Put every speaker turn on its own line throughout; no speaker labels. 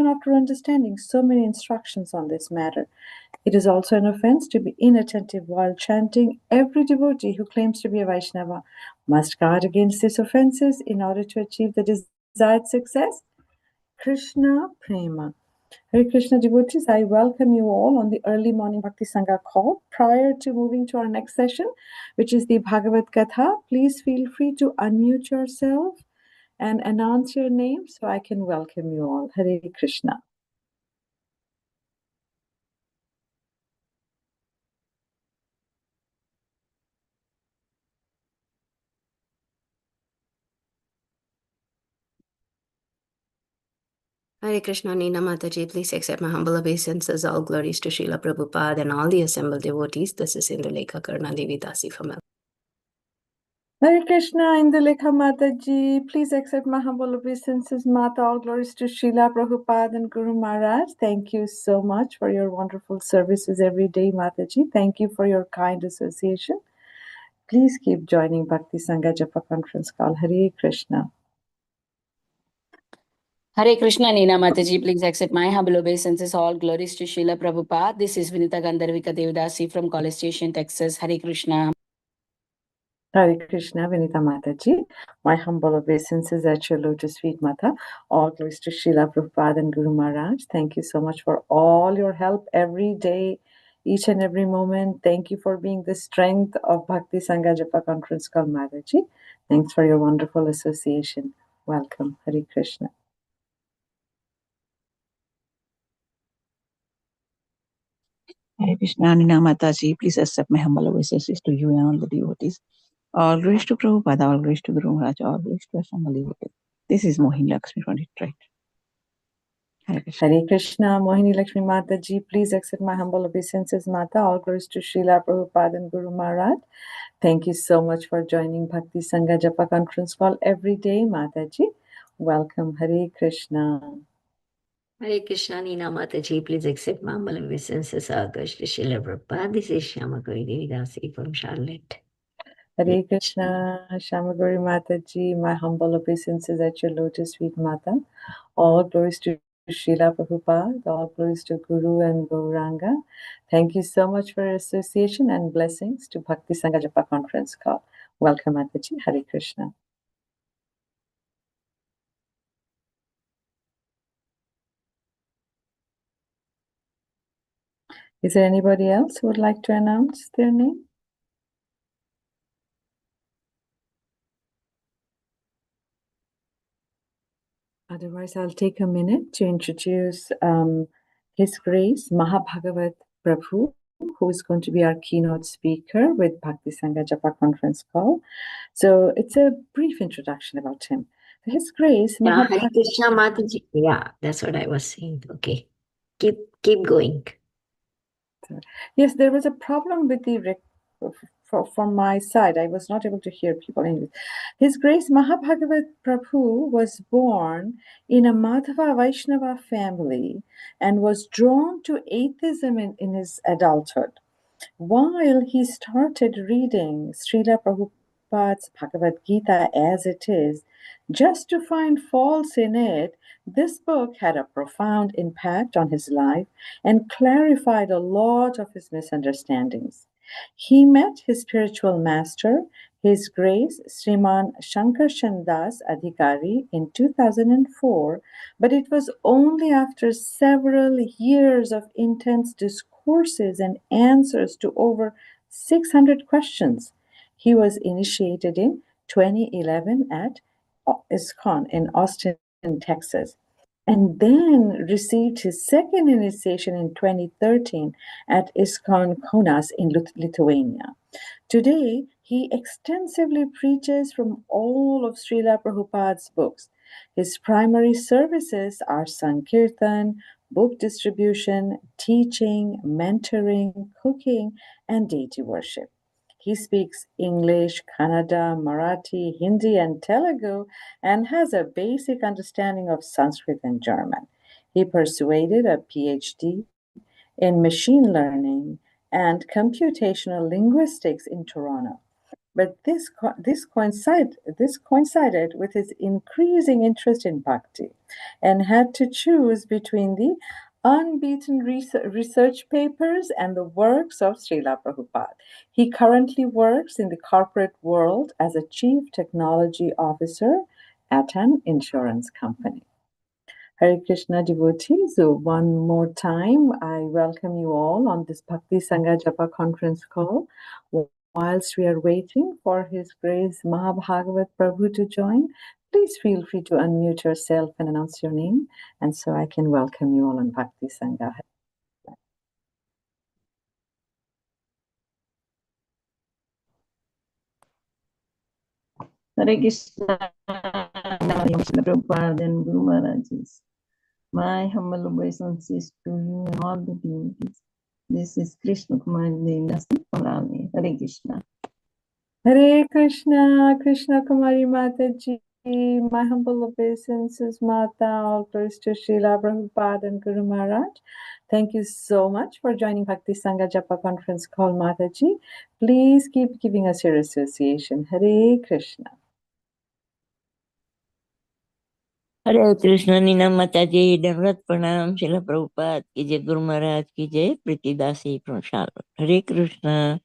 even after understanding so many instructions on this matter. It is also an offense to be inattentive while chanting. Every devotee who claims to be a Vaishnava must guard against these offenses in order to achieve the desired success. Krishna Prema. Hare Krishna devotees, I welcome you all on the early morning Bhakti Sangha call. Prior to moving to our next session, which is the Bhagavatam, please feel free to unmute yourself and announce your name so I can welcome you all. Hare Krishna.
Hare Krishna, Nina Mataji, please accept my humble obeisances. All glories to Srila Prabhupada and all the assembled devotees. This is Indulekha Karna Devi Dasi from Melbourne.
Hare Krishna, Indulekha Mataji, please accept my humble obeisances. Mata, all glories to Srila Prabhupada and Guru Maharaj. Thank you so much for your wonderful services every day, Mataji. Thank you for your kind association. Please keep joining Bhakti Sangha Japa conference call. Hare Krishna.
Hare Krishna, Nina Mataji, please accept my humble obeisances. All glories to Srila Prabhupada. This is Vinita Gandharvika Devdasi from College Station, Texas. Hare Krishna.
Hare Krishna, Vinita Mataji. My humble obeisances at your lotus feet, Mata. All glories to Srila Prabhupada and Guru Maharaj. Thank you so much for all your help every day, each and every moment. Thank you for being the strength of Bhakti Sangha Japa conference call, Mataji. Thanks for your wonderful association. Welcome. Hare Krishna.
Hare Krishna, Nina Mataji, please accept my humble obeisances to you and all the devotees. All glories to Prabhupada, all glories to Guru Maharaj, all glories to assembled devotees. This is Mohini Lakshmi from Detroit. Hare Krishna.
Hare Krishna, Mohini Lakshmi Mataji, please accept my humble obeisances, Mata. All glories to Srila Prabhupada and Guru Maharaj. Thank you so much for joining Bhakti Sangha Japa conference call every day, Mataji. Welcome. Hare Krishna.
Hare Krishna, Nina Mataji, please accept my humble obeisances. All glories to Srila Prabhupada. This is Shyamagori Devi Dasi from Charlotte.
Hare Krishna, Shamaguri Mataji, my humble obeisances at your lotus feet, Mata. All glories to Srila Prabhupada, all glories to Guru and Gauranga. Thank you so much for your association and blessings to Bhakti Sangha Japa conference call. Welcome, Mataji. Hare Krishna. Is there anybody else who would like to announce their name? Otherwise, I'll take a minute to introduce His Grace Mahabhagavata Prabhu, who is going to be our keynote speaker with Bhakti Sangha Japa conference call. So it's a brief introduction about him. His Grace
Hare Krishna, Mataji. Yeah, that's what I was saying. Okay. Keep going.
Yes, there was a problem with the from my side. I was not able to hear people English. His Grace Mahabhagavat Prabhu was born in a Madhava Vaishnava family and was drawn to atheism in his adulthood. While he started reading Srila Prabhupada's Bhagavad Gita as it is, just to find faults in it, this book had a profound impact on his life and clarified a lot of his misunderstandings. He met his spiritual master, His Grace Sriman Shankar Chandas Adhikari, in 2004, but it was only after several years of intense discourses and answers to over 600 questions. He was initiated in 2011 at ISKCON in Austin, Texas, and then received his second initiation in 2013 at ISKCON Kaunas in Lithuania. Today, he extensively preaches from all of Srila Prabhupada's books. His primary services are Sankirtan, book distribution, teaching, mentoring, cooking, and deity worship. He speaks English, Kannada, Marathi, Hindi, and Telugu, and has a basic understanding of Sanskrit and German. He pursued a PhD in machine learning and computational linguistics in Toronto. But this coincided with his increasing interest in bhakti, and had to choose between the unbeaten research papers and the works of Srila Prabhupada. He currently works in the corporate world as a chief technology officer at an insurance company. Hare Krishna devotees, so one more time, I welcome you all on this Bhakti Sangha Japa conference call. Whilst we are waiting for His Grace Mahabhagavata Prabhu to join, please feel free to unmute yourself and announce your name, and so I can welcome you all on Bhakti Sangha.
Hare Krishna, Prabhupada and Guru Maharajis. My humble obeisances to you and all the devotees. This is Krishna Kumar Devdasi from Rami. Hare Krishna.
Hare Krishna, Krishna Kumari Mataji, my humble obeisances, Mata, all glories to Srila Prabhupada and Guru Maharaj. Thank you so much for joining Bhakti Sangha Japa conference call, Mataji. Please keep giving us your association. Hare Krishna.
हरे कृष्ण नीना माता जी दंडवत प्रणाम शिला प्रभुपाद की जय गुरु महाराज की जय प्रीतिदासी प्रसाद हरे Krishna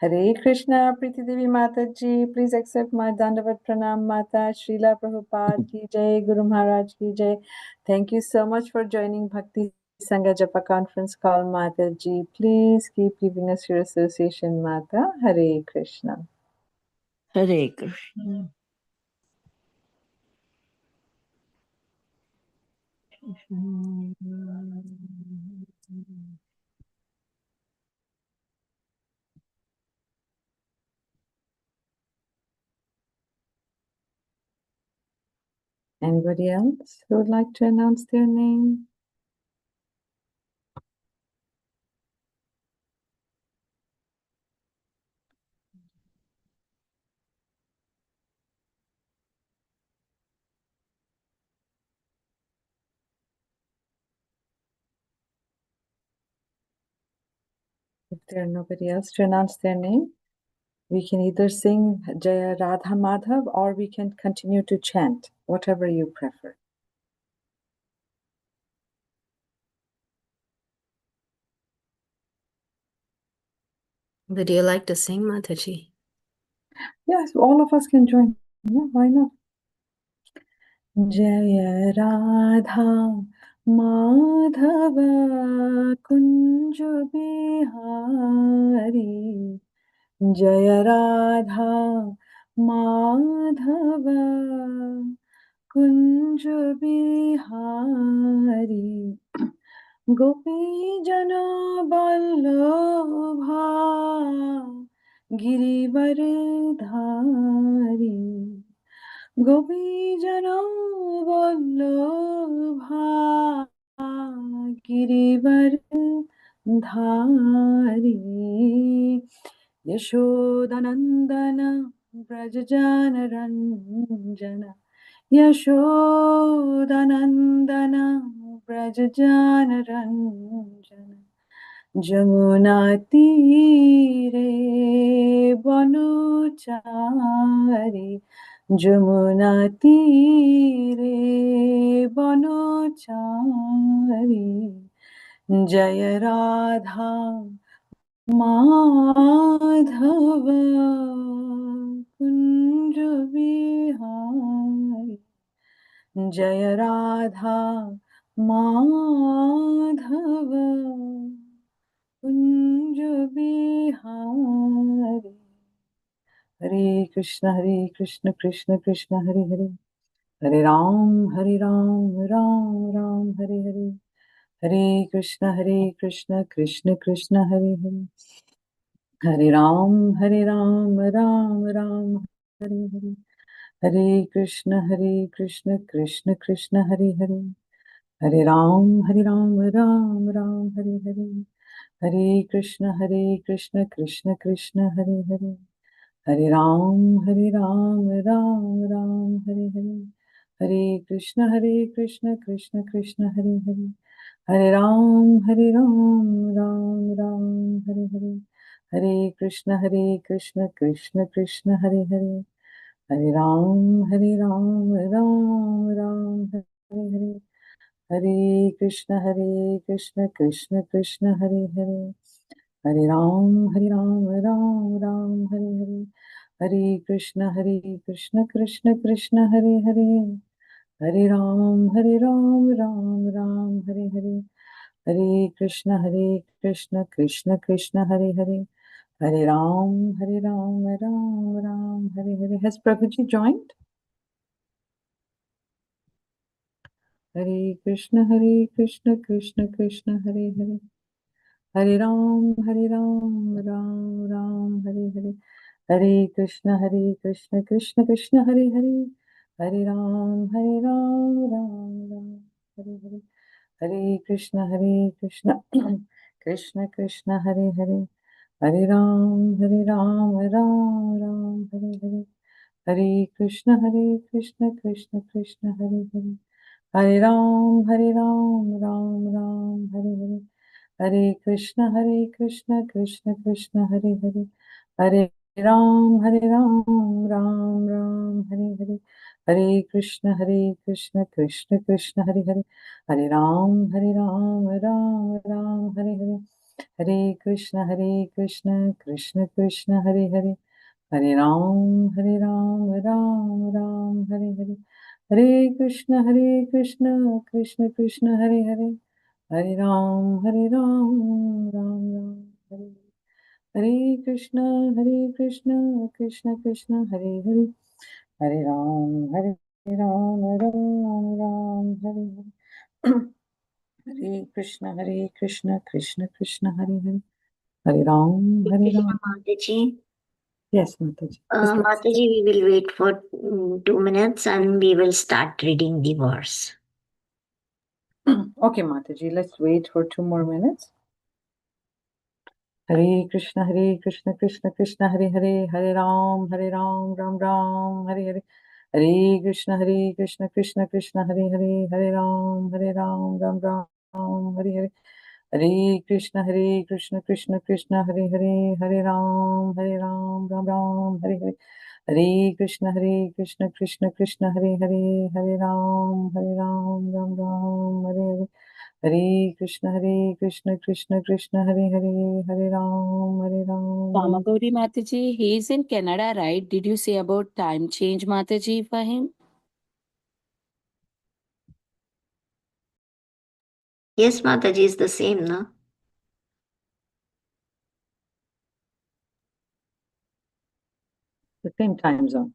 Hare Krishna, Preeti Devi Mataji, please accept my Dandavat Pranam Mata, Srila Prabhupada ki jai, Guru Maharaj ki jai. Thank you so much for joining Bhakti Sangha Japa conference call, Mataji. Please keep giving us your association, Mata. Hare Krishna.
Hare Krishna
Anybody else who would like to announce their name? If there are nobody else to announce their name, we can either sing Jaya Radha Madhav or we can continue to chant, whatever you prefer.
Would you like to sing, Mataji?
Yes, all of us can join. Yeah, why not? Jaya Radha Madhava Kunj Bihari Jaya Radha Madhava Kunj Bihari Gopi Jana Vallabha Girivardhari Gopi Jana Vallabha Girivardhari Yashodanandana Brajajana Ranjana Yashodanandana Brajajana Ranjana Jamuna Tire Banuchari Jamuna Tire Banuchari Jaya Radha Madhava Kunj Bihari Jaya Radha Madhava Kunj Bihari Hare Krishna Krishna Krishna Hare Hare Hare Ram Ram Ram Hare Hare Hare Krishna Krishna Krishna Hare Hare Hare Ram Ram Ram Hare Hare Hare Krishna Krishna Krishna Hare Hare Hare Ram Ram Ram Hare Hare Hare Krishna Krishna Krishna Hare Hare Hare Ram Ram Ram Hare Hare Hare Krishna Krishna Krishna Hare Hare Hare Ram Ram Ram Hare Hare Hare Krishna Krishna Krishna Hare Hare, Hare Ram Ram Ram Hare Hare, Hare Krishna Krishna Krishna Hare Hare, Hare Ram Ram Ram Hare Hare, Hare Krishna Krishna Krishna Hare Hare, Hare Ram Ram Ram Hare Hare, Hare Krishna Krishna Krishna Hare Hare, Hare Ram Ram Ram Hare Hare. Has Prabhuji joined? Hare Krishna Krishna Krishna Hare Hare, Hare Ram Ram Ram Hare Hare, Hare Krishna Krishna Krishna Hare Hare, Hare Ram Ram Ram Hare Hare, Hare Krishna Krishna Krishna Hare Hare, Hare Ram Ram Ram Hare Hare, Hare Krishna Krishna Krishna Hare Hare, Hare Ram Ram Ram Hare Hare, Hare Krishna Krishna Krishna Hare Hare, Hare Ram Ram Ram Hare Hare, Hare Krishna Krishna Krishna Hare Hare, Hare Ram Ram Ram Hare Hare, Hare Krishna Krishna Hare Hare, Hare Ram Ram Hare Hare, Hare Krishna Krishna Krishna Hare Hare, Hare Ram Ram Ram Hare Hare, Hare Krishna Krishna Krishna Hare Hare, Hare Ram Ram Ram Hare Hare, Hare Krishna Krishna Krishna Hare Hare, Hare Ram
Krishna
Ram.
Mataji.
Yes, Mataji. Yes,
Mataji, we will wait for 2 minutes and we will start reading the verse.
Okay, Mataji, let's wait for 2 more minutes. Hare Krishna Krishna Krishna Hare Hare, Hare Ram Ram Ram Hare Hare, Hare Krishna Krishna Krishna Hare Hare, Hare Ram Ram Ram Hare Hare, Hare Krishna Krishna Krishna Hare Hare, Hare Ram Ram Hare Hare, Hare Krishna Krishna Krishna Hare Hare, Hare Ram Ram Hare Hare, Hare Krishna Krishna Krishna Hare Hare, Hare Ram Ram.
Kamagauri Mataji, he is in Canada, right? Did you say about time change, Mataji, for him?
Yes, Mataji is the same, no?
The same time zone.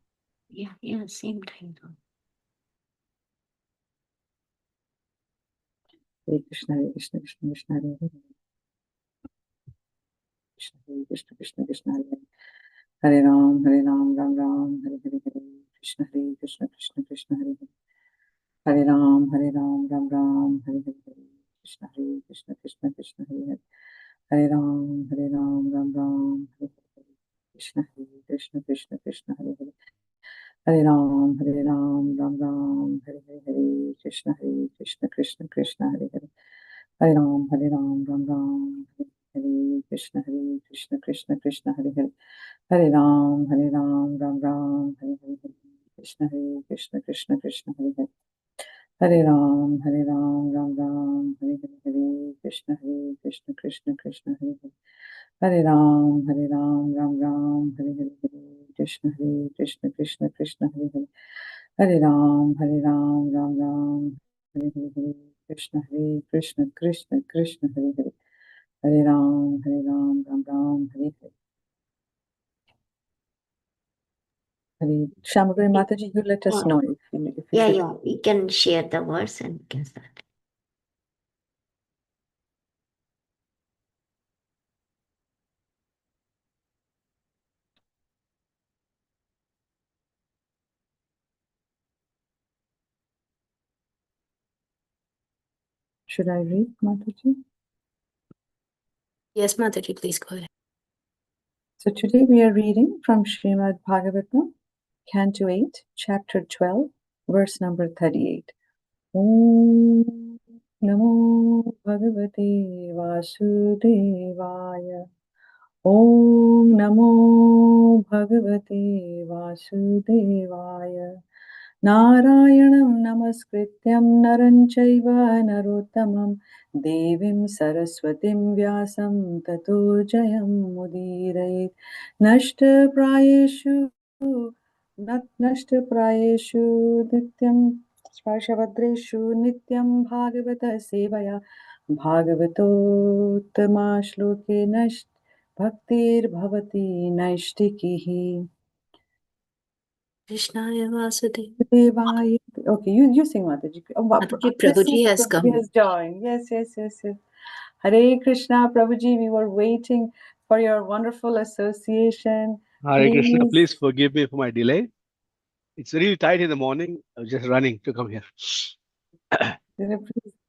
Yeah, same time zone.
Hare Krishna Krishna Krishna Hare Hare, Krishna Krishna Hare Hare, Hare Ram Ram Ram Hare Hare, Hare Krishna Krishna Krishna Hare Hare, Hare Ram Ram Ram Hare Hare, Krishna Krishna Krishna Hare Hare, Hare Ram Ram Ram Hare Hare, Krishna Krishna Krishna Hare Hare, Hare Ram Ram Ram Hare Hare, Krishna Krishna Krishna Hare Hare, Hare Ram Ram Ram Hare Hare, Krishna Krishna Krishna Hare Hare, Hare Ram Ram Ram Hare Hare, Krishna Krishna Krishna Hare Hare, Hare Ram Ram Ram Hare Hare, Krishna Krishna Krishna Hare Hare, Hare Ram Ram Ram Hare Hare, Krishna Krishna Krishna Hare Hare, Hare Ram Ram Ram Hare Hare, Krishna Krishna Krishna Hare Hare, Hare Ram Ram Ram Hare Hare. Hare Shamagari Mataji, you let us know if you
Yeah, we can share the verse and we can start.
Should I read, Mataji?
Yes, Mataji, please go ahead.
So today we are reading from Srimad Bhagavatam, Canto 8, Chapter 12, verse number 38. Om Namo Bhagavate Vasudevaya. Om Namo Bhagavate Vasudevaya. Narayanam Namaskrityam Naran Chaiva Narottamam Devim Saraswatim Vyasam Tato Jayam Mudirayet. Nashta Prayeshu Nashta Prayeshu Nityam Spashavadreshu Nityam Bhagavata Sevaya Bhagavatottama Shloke Nasht Bhaktir Bhavati Naishtikihi.
Krishnaya Vasudeva.
Devaya. Okay, you sing, Mataji. Oh,
Mataji,
I see
Prabhuji has
Prabhuji
come.
has joined. Yes. Hare Krishna, Prabhuji, we were waiting for your wonderful association.
Hare Krishna, please forgive me for my delay. It's really tight in the morning. I was just running to come here.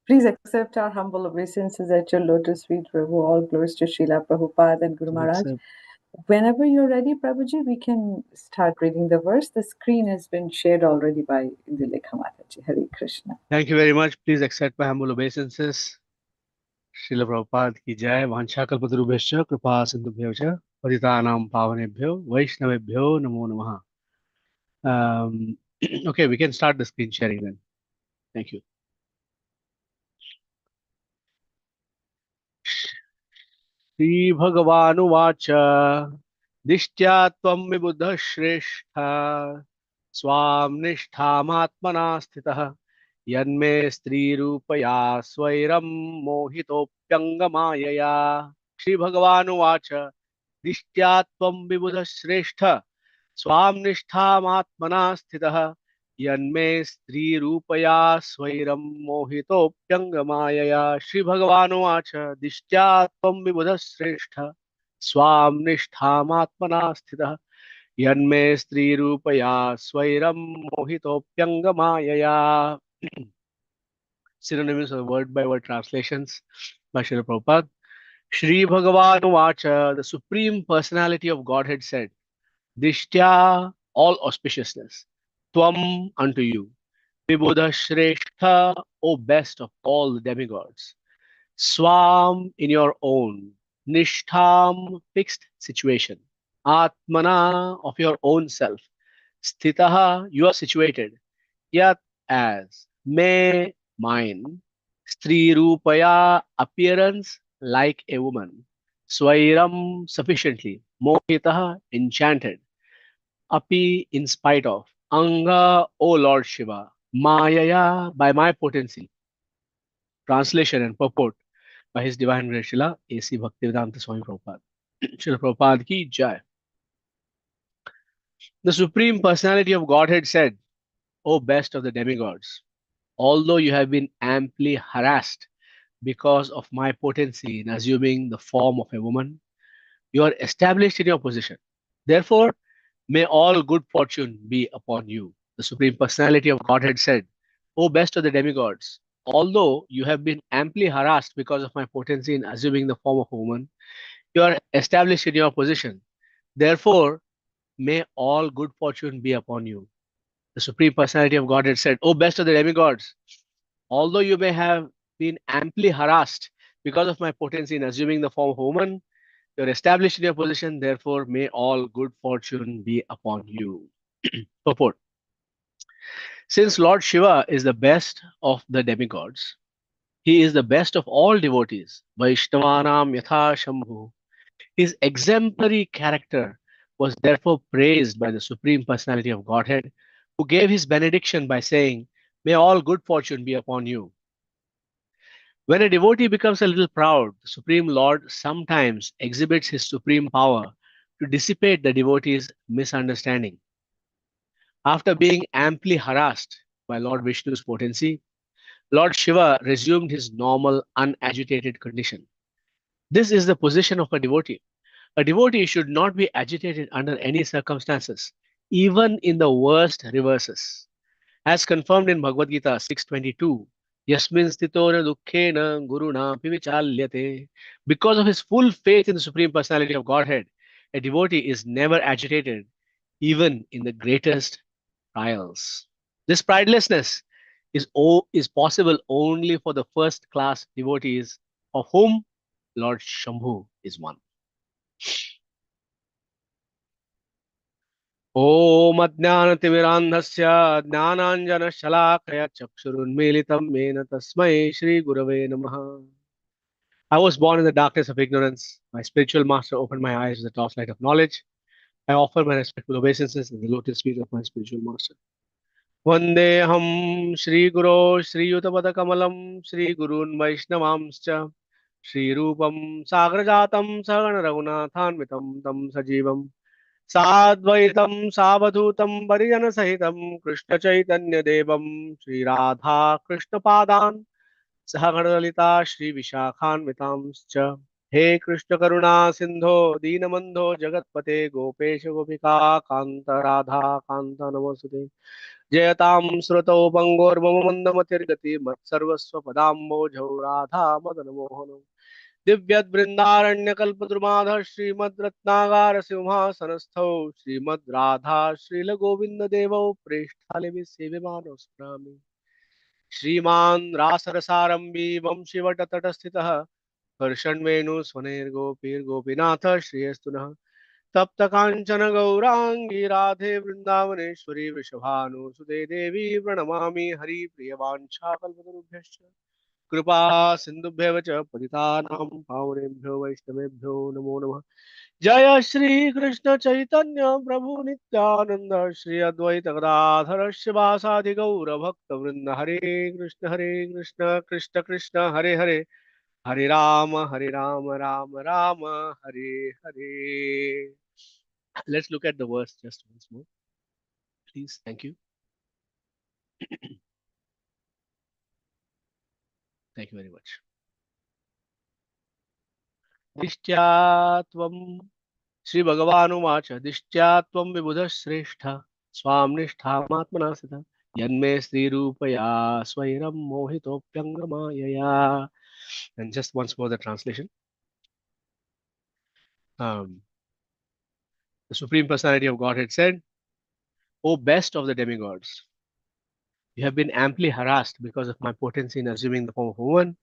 Please accept our humble obeisances at your lotus feet, Prabhu. All glories to Srila Prabhupada and Guru Maharaj. Whenever you're ready, Prabhuji, we can start reading the verse. The screen has been shared already by Indulekha Mataji. Hare Krishna.
Thank you very much. Please accept my humble obeisances. Srila Prabhupada ki jai. Vanchakalpatarubhescha kripa sindhubhyo cha patitanam pavanebhyo vaishnavebhyo namo namaha. Okay, we can start the screen sharing then. Thank you. Shri Bhagavanuvacha Dishtya tvam vibuddha shrestha Swam nishthamatmana sthitah Yanme stri rupaya swairam mohitopyangamayaya. Shri Bhagavanuvacha Dishtya tvam vibuddha shrestha Swam nishthamatmana sthitah Yanme stri rupaya swairam mohitopyangamayaya. Shri Bhagavanuvacha Dishtya tvam vibuddha shrestha Swam nishthamatmana sthitah Yanme stri rupaya swairam mohitopyangamayaya. Synonyms of word by word translations by Srila Prabhupada. Shri Bhagavan Vacha, the Supreme Personality of Godhead said, Dishtya, all auspiciousness, Tvam, unto you, Vibhuda Shrestha, O best of all the demigods, Swam, in your own, Nishtham, fixed situation, Atmana, of your own self, Sthitaha, you are situated, Yat, as, may, mine, Stri Rupaya, appearance like a woman, Swairam, sufficiently, Mohitaha, enchanted, Api, in spite of, Anga, O Lord Shiva, Mayaya, by my potency. Translation and purport by His Divine Grace Srila A.C. Bhaktivedanta Swami Prabhupada. Srila Prabhupada ki jai. The Supreme Personality of Godhead said, O best of the demigods, although you have been amply harassed because of my potency in assuming the form of a woman, you are established in your position. Therefore, may all good fortune be upon you. The Supreme Personality of Godhead said, O best of the demigods, although you have been amply harassed because of my potency in assuming the form of a woman, you are established in your position. Therefore, may all good fortune be upon you. The Supreme Personality of Godhead said, O best of the demigods, although you may have been amply harassed because of my potency in assuming the form of a woman, you are established in your position, therefore may all good fortune be upon you. Purport. Since Lord Shiva is the best of the demigods, he is the best of all devotees. Vaishnavanam yatha shambhu. His exemplary character was therefore praised by the Supreme Personality of Godhead, who gave his benediction by saying, May all good fortune be upon you. When a devotee becomes a little proud, the Supreme Lord sometimes exhibits his supreme power to dissipate the devotee's misunderstanding. After being amply harassed by Lord Vishnu's potency, Lord Shiva resumed his normal, unagitated condition. This is the position of a devotee. A devotee should not be agitated under any circumstances, even in the worst reverses. As confirmed in Bhagavad Gita 6.22, Yasmin stitona dukkhena guruna pivichalyate. Because of his full faith in the Supreme Personality of Godhead, a devotee is never agitated, even in the greatest trials. This pridelessness is possible only for the first class devotees, of whom Lord Shambhu is one. ॐ अज्ञानतिमिरान्धस्य ज्ञानाञ्जनशलाकया चक्षुरुन्मीलितं येन तस्मै श्रीगुरवे नमः. I was born in the darkness of ignorance. My spiritual master opened my eyes with the torchlight of knowledge. I offer my respectful obeisances in the lotus feet of my spiritual master. Vandeham Shri Guru Shri Yutapadakamalam Shri Gurun Vaishnavamscha Shri Rupam Sagrajatam Sagana Raghunathanvitam Tam Sajivam Sadvaitam Savadhutam Parijana Sahitam Krishna Chaitanya Devam Shri Radha Krishna Padan Sahagadalita Shri Vishakhanvitamscha He Krishna Karuna Sindho Deenamandho Jagatpate Gopesh Gopika Kanta Radha Kanta Namaste जयतां श्रुतौ पङ्गोर्मम मन्दमतिर्गति मत्सर्वस्व पदाम्बोजौ राधा मदनमोहनौ दिव्यद्वृन्दारण्यकल्पद्रुमाधः श्रीमद्रत्नागार सिंहासनस्थौ श्रीमद् राधा श्रीलगोविन्ददेवौ प्रेष्ठालिभिः सेव्यमानौ स्मरामि श्रीमान् रासरसारम्भी वंशिवटतटस्थितः हर्षण्वेणुस्वनैर्गोपीर्गोपीनाथ श्रीयस्तु नः तप्त कांचन गौरांगी राधे वृंदावनेश्वरी वृषभानुसुते देवी प्रणमामि हरि प्रियवांछा कल्पतरुभ्यश्च कृपा सिन्धुभ्यः च पतितानां पावनेभ्यो वैष्णवेभ्यो नमो नमः जय श्री कृष्ण चैतन्य प्रभु नित्यानंद श्री अद्वैत गदाधर शिवासादि गौर भक्त वृंद हरे Krishna Krishna Krishna Hare Hare Hare Ram Ram Ram Hare Hare. Let's look at the verse just once more, please. Thank you. Thank you very much. दिष्ट्यात्वं Shri भगवानुवाच दिष्ट्यात्वं विबुधः श्रेष्ठ स्वां निष्ठामात्मना स्थितः यन्मे स्त्रीरूपया स्वैरं मोहितोऽप्यङ्गमायया. And just once more the translation. The Supreme Personality of Godhead said, O best of the demigods, you have been amply harassed because of my potency in assuming the form of a woman.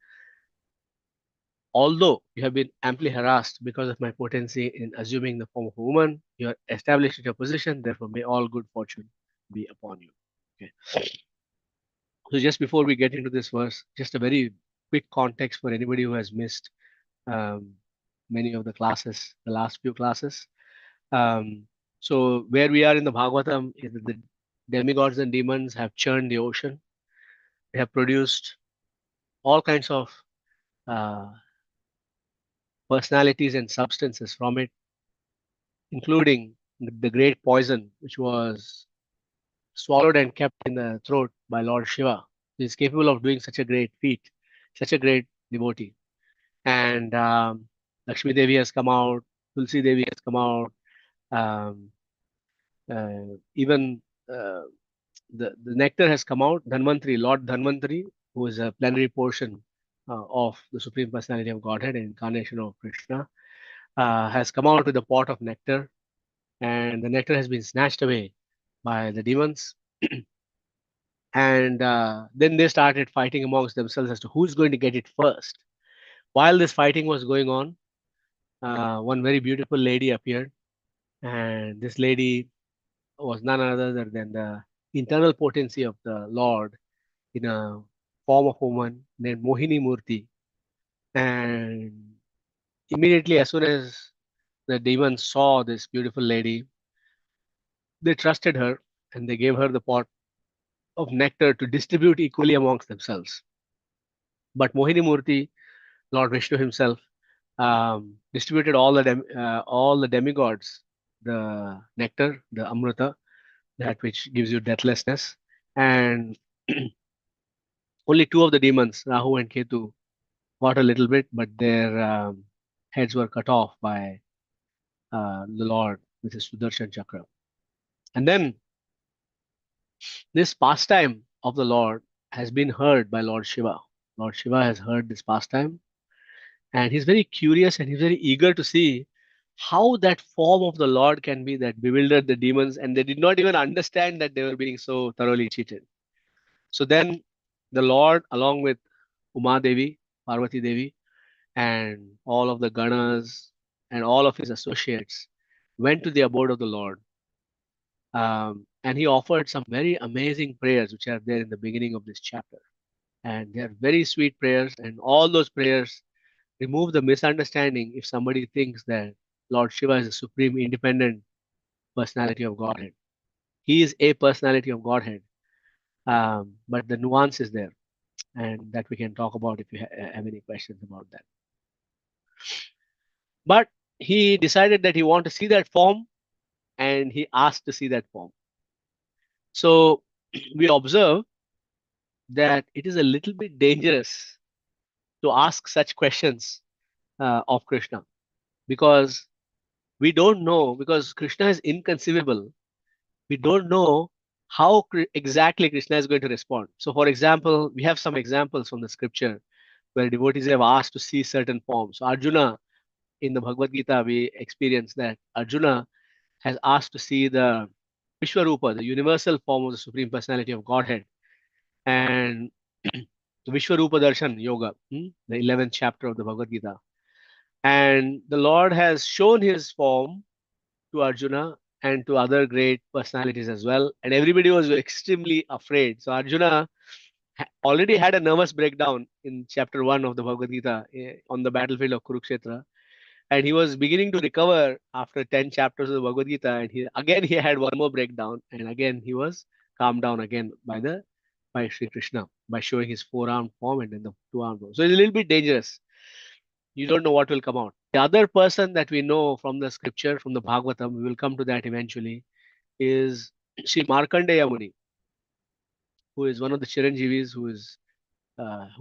Although you have been amply harassed because of my potency in assuming the form of a woman, you are established in your position, therefore may all good fortune be upon you. Okay. So just before we get into this verse, just a very quick context for anybody who has missed many of the classes, the last few classes. So where we are in the Bhagavatam is that the demigods and demons have churned the ocean. They have produced all kinds of personalities and substances from it, including the great poison which was swallowed and kept in the throat by Lord Shiva. He is capable of doing such a great feat, such a great devotee. And Lakshmi Devi has come out, Tulsi Devi has come out, um, even the nectar has come out. Dhanvantari, Lord Dhanvantari, who is a plenary portion of the Supreme Personality of Godhead, an incarnation of Krishna, has come out with a pot of nectar, and the nectar has been snatched away by the demons. And then they started fighting amongst themselves as to who's going to get it first. While this fighting was going on, one very beautiful lady appeared, and this lady was none other than the internal potency of the Lord in a form of woman named Mohini Murti. And immediately, as soon as the demons saw this beautiful lady, they trusted her and they gave her the pot of nectar to distribute equally amongst themselves. But Mohini Murti, Lord Vishnu himself, distributed all the demigods the nectar, the amrita, that which gives you deathlessness, and only two of the demons, Rahu and Ketu, got a little bit, but their heads were cut off by the Lord with his Sudarshan Chakra. And then this pastime of the Lord has been heard by Lord Shiva. Lord Shiva has heard this pastime, and he's very curious and he's very eager to see how that form of the Lord can be that bewildered the demons, and they did not even understand that they were being so thoroughly cheated. So then the Lord, along with Uma Devi, Parvati Devi, and all of the Ganas, and all of his associates went to the abode of the Lord. And he offered some very amazing prayers, which are there in the beginning of this chapter. And they are very sweet prayers. And all those prayers remove the misunderstanding if somebody thinks that Lord Shiva is a supreme independent personality of Godhead. He is a personality of Godhead, but the nuance is there, and that we can talk about if you have any questions about that. But he decided that he wanted to see that form, and he asked to see that form. So we observe that it is a little bit dangerous to ask such questions of Krishna, because we don't know, because Krishna is inconceivable. We don't know how exactly Krishna is going to respond. So, for example, we have some examples from the scripture where devotees have asked to see certain forms. So Arjuna, in the Bhagavad Gita, we experience that Arjuna has asked to see the Vishwarupa, the universal form of the Supreme Personality of Godhead, and the Vishwarupa Darshan Yoga, the 11th chapter of the Bhagavad Gita. And the Lord has shown his form to Arjuna and to other great personalities as well. And everybody was extremely afraid. So Arjuna already had a nervous breakdown in chapter 1 of the Bhagavad Gita on the battlefield of Kurukshetra. And he was beginning to recover after 10 chapters of the Bhagavad Gita. And he had one more breakdown. And again, he was calmed down again by Sri Krishna, by showing his four-armed form and then the two-armed form. So it's a little bit dangerous. You don't know what will come out. The other person that we know from the scripture, from the Bhagavatam, we will come to that eventually, is Sri Markandeya Muni, who is one of the Chiranjeevis, who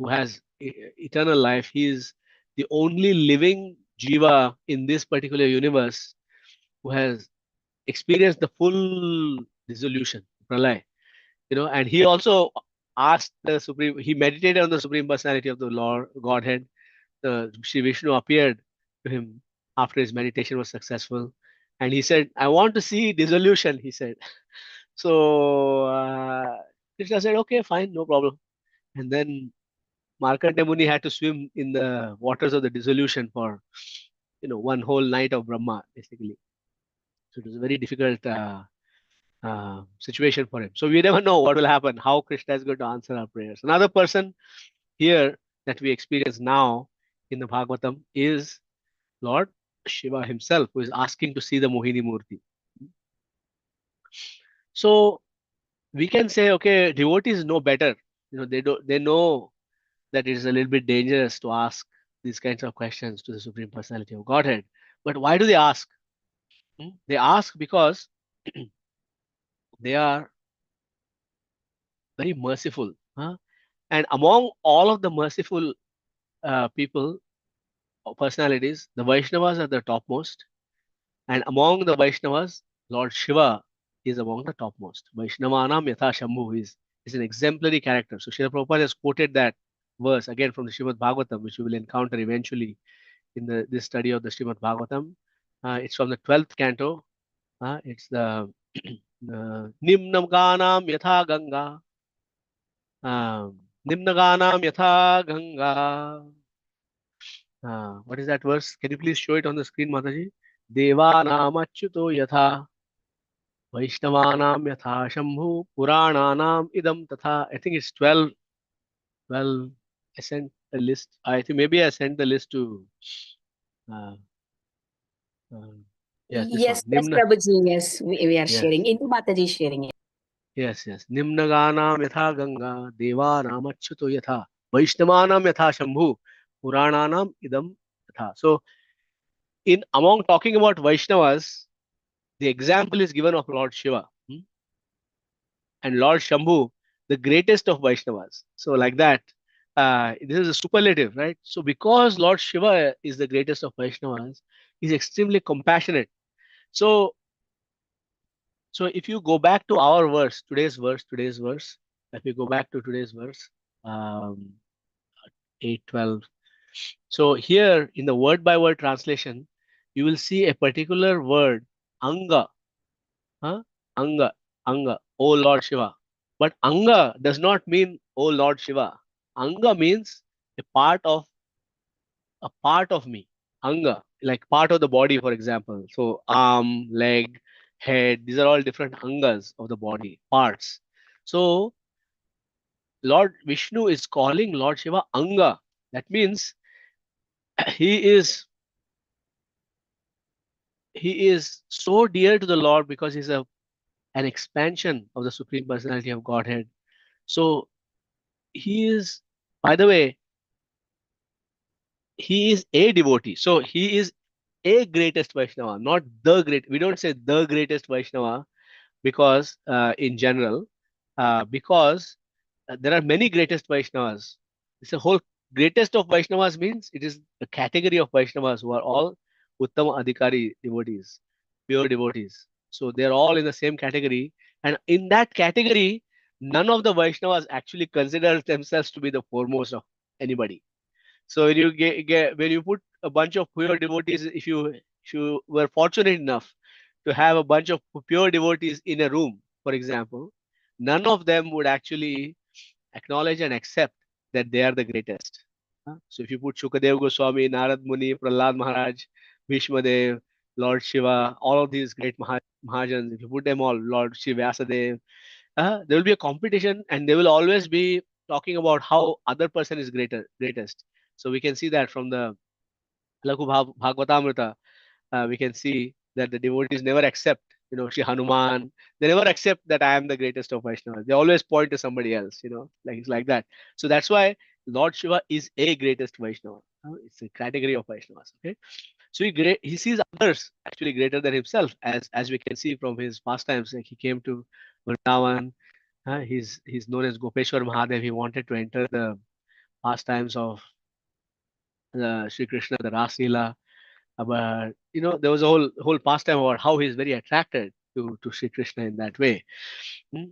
has eternal life. He is the only living jiva in this particular universe who has experienced the full dissolution, pralay. And he also asked the Supreme, he meditated on the Supreme Personality of the Lord, Godhead. Shri Vishnu appeared to him after his meditation was successful. And he said, I want to see dissolution, he said. So Krishna said, okay, fine, no problem. And then Markandeya Muni had to swim in the waters of the dissolution for, one whole night of Brahma, basically. So it was a very difficult situation for him. So we never know what will happen, how Krishna is going to answer our prayers. Another person here that we experience now in the Bhagavatam is Lord Shiva himself, who is asking to see the Mohini Murti. So we can say, okay, devotees know better. They know that it is a little bit dangerous to ask these kinds of questions to the Supreme Personality of Godhead. But why do they ask? They ask because they are very merciful. And among all of the merciful people or personalities, the Vaishnavas are the topmost. And among the Vaishnavas, Lord Shiva is among the topmost. Vaishnavanam Yatha Shambhu is an exemplary character. So Srila Prabhupada has quoted that verse again from the Srimad Bhagavatam, which we will encounter eventually in this study of the Srimad Bhagavatam. It's from the 12th canto. It's the Nimnaganam Yatha Ganga. Nimnaganam Yatha Ganga. What is that verse? Can you please show it on the screen, Mataji? Devanam Achyuto Yatha. Vaishnavanam Yatha Shambhu. Purananam Idam Tatha. I think it's 12. Well, I sent a list. I think maybe I sent the list to. Yes, this
Yes,
one.
yes,
Nimna.
Prabhuji, yes, we are
Yes.
sharing. Indu Mataji is sharing it.
Yes. Nimnaganam Yatha Ganga. Devanam Achyuto Yatha. Vaishnavanam Yatha Shambhu. Purananam Idam Tatha. So, among talking about Vaishnavas, the example is given of Lord Shiva and Lord Shambhu, the greatest of Vaishnavas. So like that, this is a superlative, right? So because Lord Shiva is the greatest of Vaishnavas, he's extremely compassionate. So if you go back to our verse, today's verse, if you go back to today's verse, 8:12. So here in the word by word translation, you will see a particular word, Anga. Anga, O Lord Shiva. But Anga does not mean O Lord Shiva. Anga means a part of me. anga, like part of the body, for example. So arm, leg, head, these are all different angas of the body, parts. So Lord Vishnu is calling Lord Shiva Anga. That means he is he is so dear to the Lord because he's an expansion of the Supreme Personality of Godhead. So he is, by the way, he is a devotee. So he is a greatest Vaishnava, not the great. We don't say the greatest Vaishnava because in general, because there are many greatest Vaishnavas. It's a whole greatest of Vaishnavas means it is a category of Vaishnavas who are all Uttama Adhikari devotees, pure devotees. So they're all in the same category. And in that category, none of the Vaishnavas actually consider themselves to be the foremost of anybody. So when you when you put a bunch of pure devotees, if you were fortunate enough to have a bunch of pure devotees in a room, for example, none of them would actually acknowledge and accept that they are the greatest. So if you put Shukadev Goswami, Narad Muni, Prahlad Maharaj, Bhishmadev, Lord Shiva, all of these great Mahajans, if you put them all, Lord Shiva Vyasadeva, there will be a competition and they will always be talking about how other person is greatest. So we can see that from the Lakhu Bhagavatamrita, we can see that the devotees never accept, Shri Hanuman, they never accept that I am the greatest of Vaishnavas. They always point to somebody else, like it's like that. So that's why Lord Shiva is a greatest Vaishnava. It's a category of Vaishnavas. Okay, so he sees others actually greater than himself, as we can see from his pastimes. Like he came to Vrindavan, he's known as Gopeshwar Mahadev. He wanted to enter the pastimes of Sri Krishna, the Ras Leela. But there was a whole pastime about how he's very attracted to Sri Krishna in that way.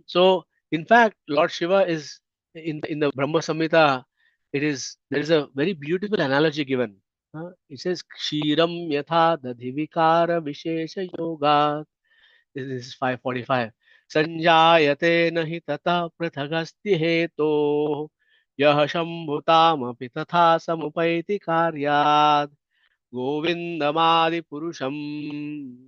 So in fact, Lord Shiva is in the Brahma Samhita. There is a very beautiful analogy given. It says Kshiram Yatha Dadhivikara Vishesha Yoga. This is 545. Sanjayate nahi tata prathagasti heto yah shambhutamapi tatha samupaiti karyad govindamadi purusham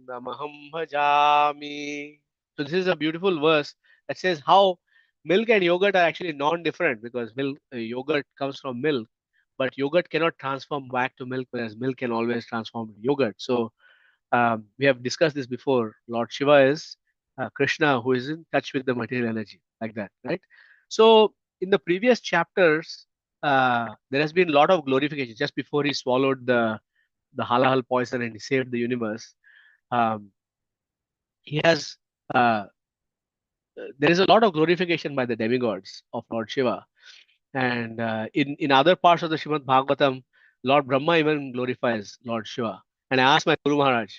namaham bhajami. So this is a beautiful verse that says how milk and yogurt are actually non-different because yogurt comes from milk, but yogurt cannot transform back to milk, whereas milk can always transform to yogurt. So we have discussed this before. Lord Shiva is Krishna who is in touch with the material energy, like that, right? So in the previous chapters, there has been a lot of glorification just before he swallowed the halal poison and he saved the universe. Um, he has there is a lot of glorification by the demigods of Lord Shiva, and in other parts of the Srimad Bhagavatam, Lord Brahma even glorifies Lord Shiva. And I asked my Guru Maharaj,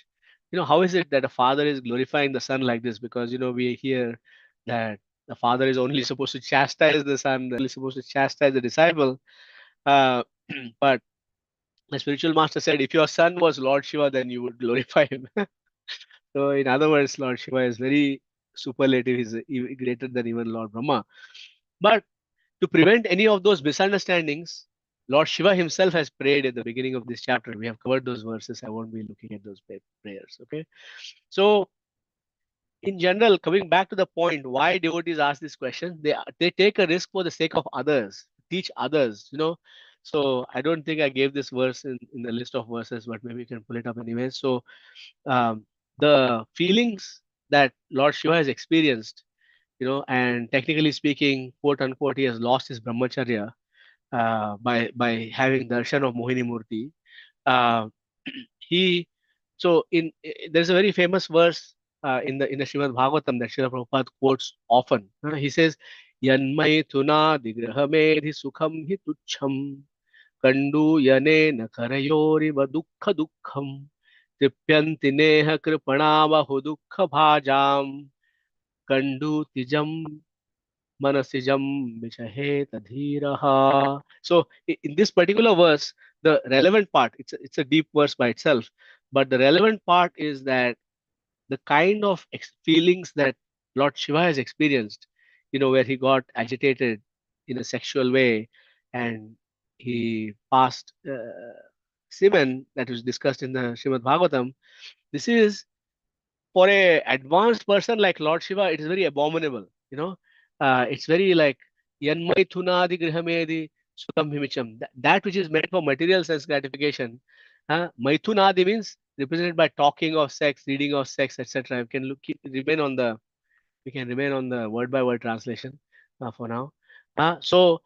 how is it that a father is glorifying the son like this? Because we hear that the father is only supposed to chastise the son, only supposed to chastise the disciple. Uh, but the spiritual master said, if your son was Lord Shiva, then you would glorify him. So, in other words, Lord Shiva is very superlative. He's greater than even Lord Brahma. But to prevent any of those misunderstandings, Lord Shiva himself has prayed at the beginning of this chapter. We have covered those verses. I won't be looking at those prayers. Okay. So, in general, coming back to the point, why devotees ask this question, they take a risk for the sake of others, teach others, So I don't think I gave this verse in the list of verses, but maybe you can pull it up anyway. So um, the feelings that Lord Shiva has experienced, and technically speaking, quote unquote, he has lost his brahmacharya by having darshan of Mohini Murti. Uh, he so there's a very famous verse in the Srimad Bhagavatam that Srila Prabhupada quotes often. He says, "Yanmai tuna digrahamedhi sukham hi tuchham kandu yane nakarayori va dukkha dukkham tripyanti neha kripanava dukkha bhajam kandu tijam manasijam vichahet adhiraha." So in this particular verse, the relevant part, it's a deep verse by itself, but the relevant part is that the kind of feelings that Lord Shiva has experienced, where he got agitated in a sexual way and he passed semen that was discussed in the Srimad Bhagavatam, this is for a advanced person like Lord Shiva, it is very abominable. It's very like yanmai thunadi grihamedi sukam himicham. That which is meant for material sense gratification. Maithunadi means represented by talking of sex, reading of sex, etc. We can remain on the word by word translation for now. So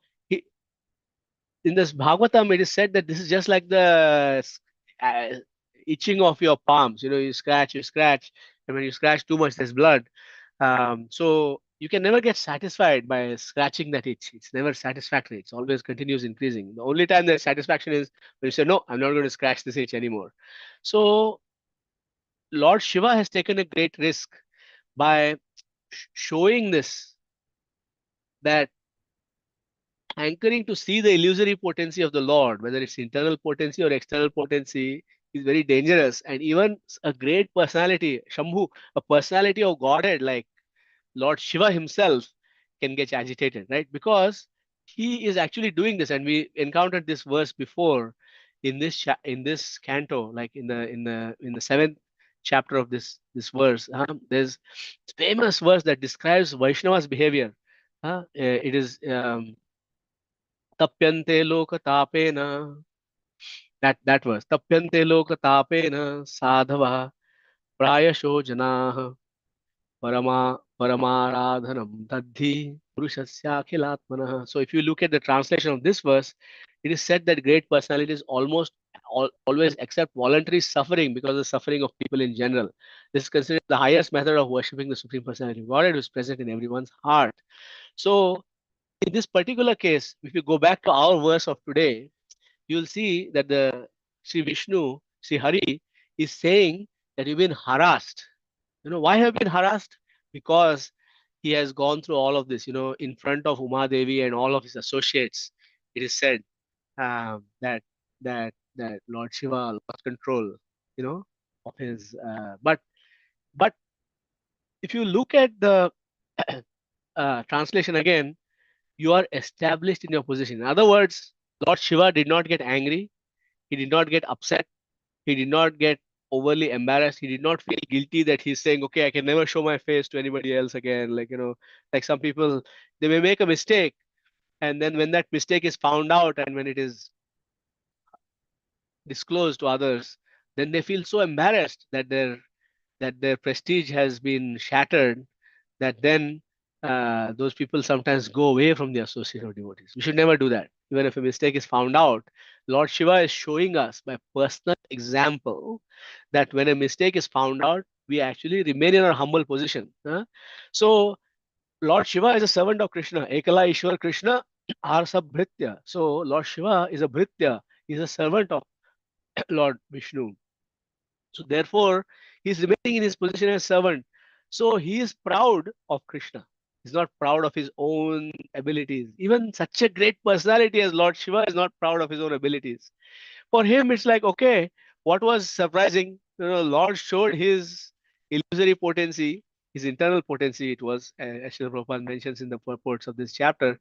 in this Bhagavatam, it is said that this is just like the uh, itching of your palms. You scratch, and when you scratch too much, there's blood. So you can never get satisfied by scratching that itch. It's never satisfactory. It's always continues increasing. The only time there's satisfaction is when you say, "No, I'm not going to scratch this itch anymore." So Lord Shiva has taken a great risk by showing this, that anchoring to see the illusory potency of the Lord, whether it's internal potency or external potency, is very dangerous. And even a great personality, Shambhu, a personality of Godhead like Lord Shiva himself, can get agitated, right? Because he is actually doing this, and we encountered this verse before in this canto, like in the seventh chapter of this verse. There's famous verse that describes Vaishnava's behavior. It is तप्यन्ते लोकतापेन, that was तप्यन्ते लोकतापेन साधवः प्रायशो जनाः परमा परमाराधनम तद्धि पुरुषस्याखिलात्मनः. So if you look at the translation of this verse, it is said that great personalities always accept voluntary suffering because of the suffering of people in general. This is considered the highest method of worshipping the Supreme Personality of Godhead, who is present in everyone's heart. So in this particular case, if you go back to our verse of today, you'll see that the Sri Vishnu, Sri Hari, is saying that you've been harassed. Why have you been harassed? Because he has gone through all of this, in front of Uma Devi and all of his associates. It is said that Lord Shiva lost control, of his. But if you look at the translation again, you are established in your position. In other words, Lord Shiva did not get angry. He did not get upset. He did not get overly embarrassed. He did not feel guilty that he's saying, okay, I can never show my face to anybody else again. Like some people, they may make a mistake. And then when that mistake is found out and when it is disclosed to others, then they feel so embarrassed that their prestige has been shattered, that then those people sometimes go away from the association of devotees. We should never do that. Even if a mistake is found out, Lord Shiva is showing us by personal example that when a mistake is found out, we actually remain in our humble position. So Lord Shiva is a servant of Krishna. Ekala Ishwar Krishna Arsa Bhritya. So Lord Shiva is a Bhritya. He's a servant of Lord Vishnu. So therefore, he's remaining in his position as servant. So he is proud of Krishna. He's not proud of his own abilities. Even such a great personality as Lord Shiva is not proud of his own abilities. For him, it's like, okay, what was surprising? Lord showed his illusory potency, his internal potency. It was, as Srila Prabhupada mentions in the purports of this chapter,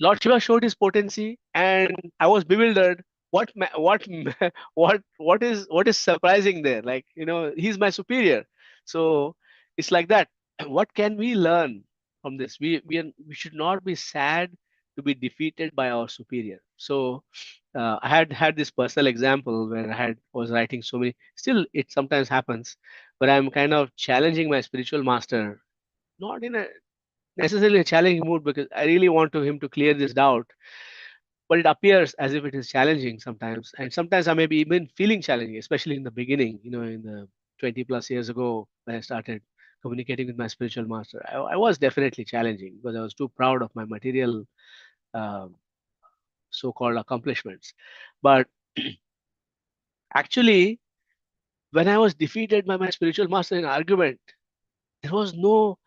Lord Shiva showed his potency, and I was bewildered. What is surprising there? Like, he's my superior. So it's like that. What can we learn from this? We should not be sad to be defeated by our superior. So I had this personal example where was writing so many. Still, it sometimes happens, but I'm kind of challenging my spiritual master, not in a necessarily a challenging mood, because I really want him to clear this doubt. But it appears as if it is challenging sometimes. And sometimes I may be even feeling challenging, especially in the beginning, in the 20 plus years ago when I started communicating with my spiritual master. I was definitely challenging because I was too proud of my material um so-called accomplishments. But actually, when I was defeated by my spiritual master in argument, there was no,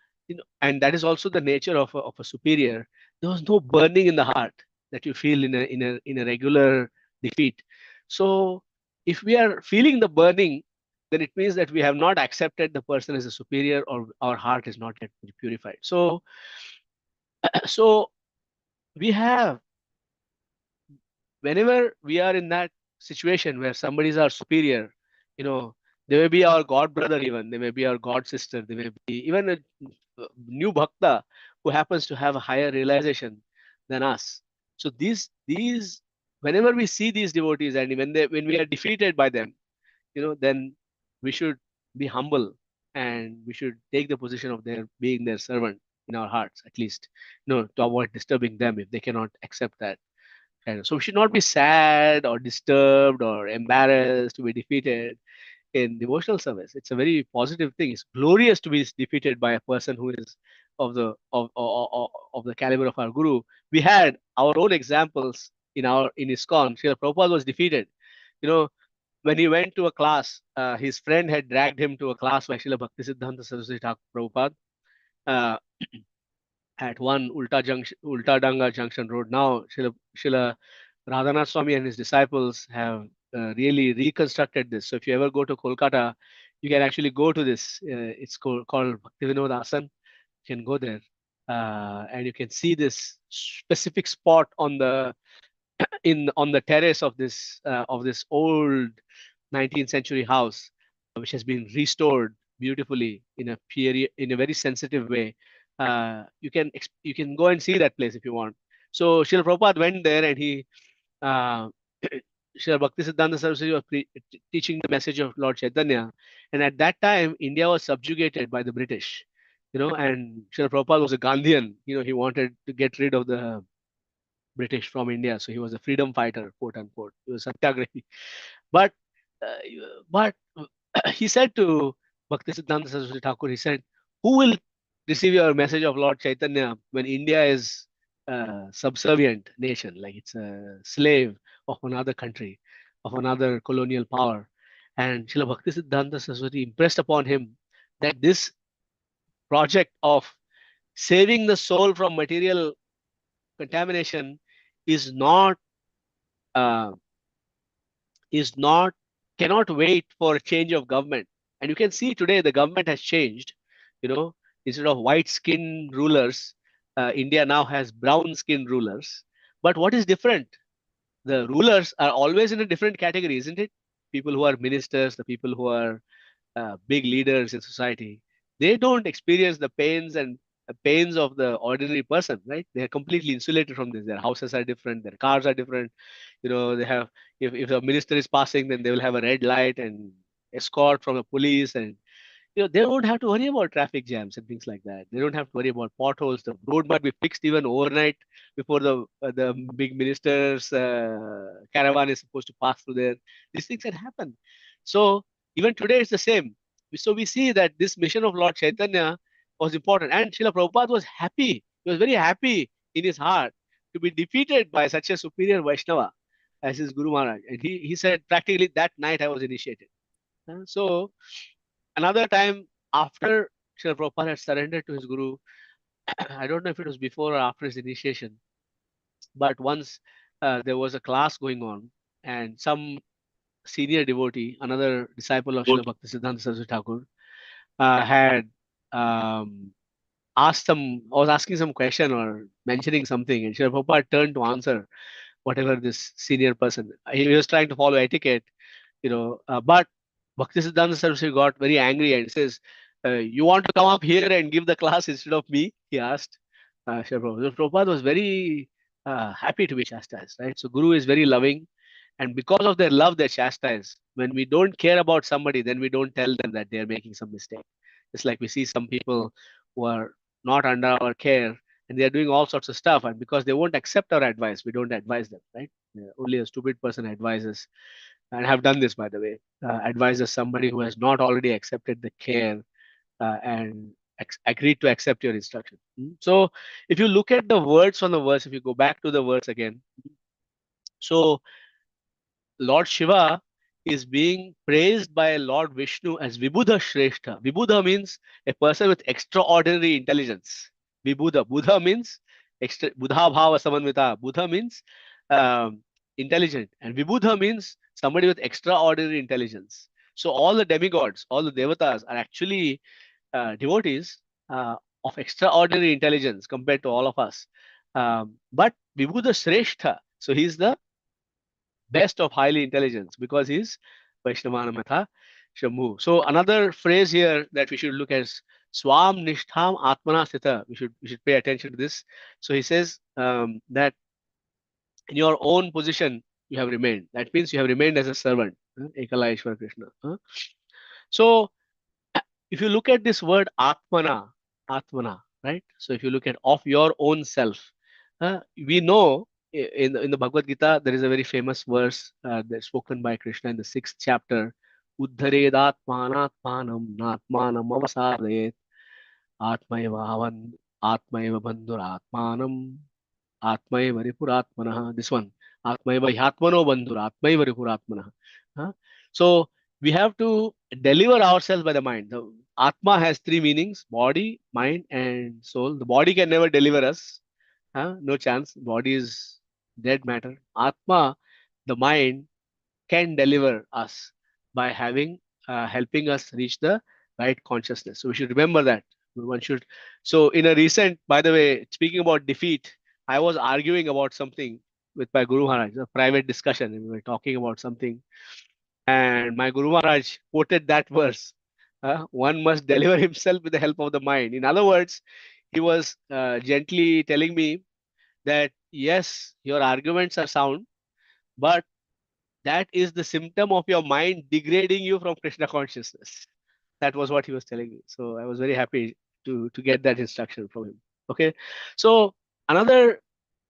and that is also the nature of a superior. There was no burning in the heart that you feel in a regular defeat. So if we are feeling the burning, then it means that we have not accepted the person as a superior, or our heart is not yet purified. So so we have, whenever we are in that situation where somebody is our superior, you know, they may be our god brother, even they may be our god sister, they may be even a new bhakta who happens to have a higher realization than us. So these whenever we see these devotees and when we are defeated by them, then we should be humble and we should take the position of their being their servant in our hearts, at least, to avoid disturbing them if they cannot accept that. And so we should not be sad or disturbed or embarrassed to be defeated in devotional service. It's a very positive thing. It's glorious to be defeated by a person who is of the caliber of our guru. We had our own examples in ISKCON. Srila Prabhupada was defeated. You know, when he went to a class, his friend had dragged him to a class by Srila Bhaktisiddhanta Saraswati Thakur Prabhupada uh, at one Ulta Danga Junction Road. Now, Srila Radhanath Swami and his disciples have really reconstructed this. So if you ever go to Kolkata, you can actually go to this. It's called Bhaktivinoda Asan. You can go there, and you can see this specific spot on the terrace of this old 19th century house, which has been restored beautifully in a very sensitive way. You can go and see that place if you want. So Srila Prabhupada went there and he uh, Srila Bhaktisiddhanta Saraswati was teaching the message of Lord Chaitanya, and at that time India was subjugated by the British, and Srila Prabhupada was a Gandhian. He wanted to get rid of the British from India, so he was a freedom fighter, quote unquote. He was satyagrahi. But but he said to Bhaktisiddhanta Saraswati Thakur, he said, "Who will receive your message of Lord Chaitanya when India is a subservient nation, like it's a slave of another country, of another colonial power?" And Srila Bhaktisiddhanta Saraswati impressed upon him that this project of saving the soul from material contamination is not uh, is not cannot wait for a change of government. And you can see today the government has changed. Instead of white skin rulers, India now has brown skin rulers. But what is different? The rulers are always in a different category, isn't it? People who are ministers, the people who are big leaders in society, they don't experience the pains of the ordinary person, right? They are completely insulated from this. Their houses are different, their cars are different. They have, if a minister is passing, then they will have a red light and escort from the police, and they don't have to worry about traffic jams and things like that. They don't have to worry about potholes. The road might be fixed even overnight before the big minister's caravan is supposed to pass through there. These things had happened. So even today it's the same. So we see that this mission of Lord Chaitanya was important, and Srila Prabhupada was happy. He was very happy in his heart to be defeated by such a superior Vaishnava as his Guru Maharaj. And he said practically that night I was initiated. So another time after Srila Prabhupada had surrendered to his Guru, I don't know if it was before or after his initiation, but once there was a class going on, and some senior devotee, another disciple of Srila Bhaktisiddhanta Saraswati Thakur, had was asking some question or mentioning something, and Srila Prabhupada turned to answer whatever this senior person. He was trying to follow etiquette, but Bhaktisiddhanta Saraswati got very angry and says, "You want to come up here and give the class instead of me?" He asked. Srila Prabhupada. So Prabhupada was very happy to be chastised, right? So Guru is very loving, and because of their love, they chastise. When we don't care about somebody, then we don't tell them that they're making some mistake. It's like we see some people who are not under our care, and they're doing all sorts of stuff, and because they won't accept our advice, we don't advise them, right? Only a stupid person advises, and have done this, by the way, advises somebody who has not already accepted the care and agreed to accept your instruction. So if you look at the words from the verse, if you go back to the verse again, so Lord Shiva is being praised by Lord Vishnu as Vibhuda Shrestha. Vibhuda means a person with extraordinary intelligence. Vibhuda. Buddha means Buddha Bhava Samanvita. Buddha means intelligent. And Vibhuda means somebody with extraordinary intelligence. So all the demigods, all the devatas are actually devotees of extraordinary intelligence compared to all of us. But Vibhuda Shrestha. So he's the best of highly intelligence, because he's Vaishnavanam Matha Shambhu. So another phrase here that we should look at is Swam Nishtham Atmana Sthita. We should pay attention to this. So he says that in your own position you have remained. That means you have remained as a servant. Ekala Ishvara Krishna. So if you look at this word Atmana, right? So if you look at of your own self, we know in the Bhagavad Gita there is a very famous verse that's spoken by Krishna in the 6th chapter. Uddharedatmanatmanam natmanam avasadayet atmaiva avan atmaiva bandhuratmanam atmaiva ripuratmanah. This one, atmaiva hyatmano bandhur atmaiva ripuratmanah. So we have to deliver ourselves by the mind. The Atma has three meanings: body, mind, and soul. The body can never deliver us. No chance. Body is dead matter. Atma, the mind, can deliver us by helping us reach the right consciousness. So we should remember that. One should. So in a recent, by the way, speaking about defeat, I was arguing about something with my Guru Maharaj, a private discussion, and we were talking about something, and my Guru Maharaj quoted that verse. One must deliver himself with the help of the mind. In other words, he was gently telling me that yes, your arguments are sound, but that is the symptom of your mind degrading you from Krishna consciousness. That was what he was telling me. So I was very happy to get that instruction from him. Okay. So another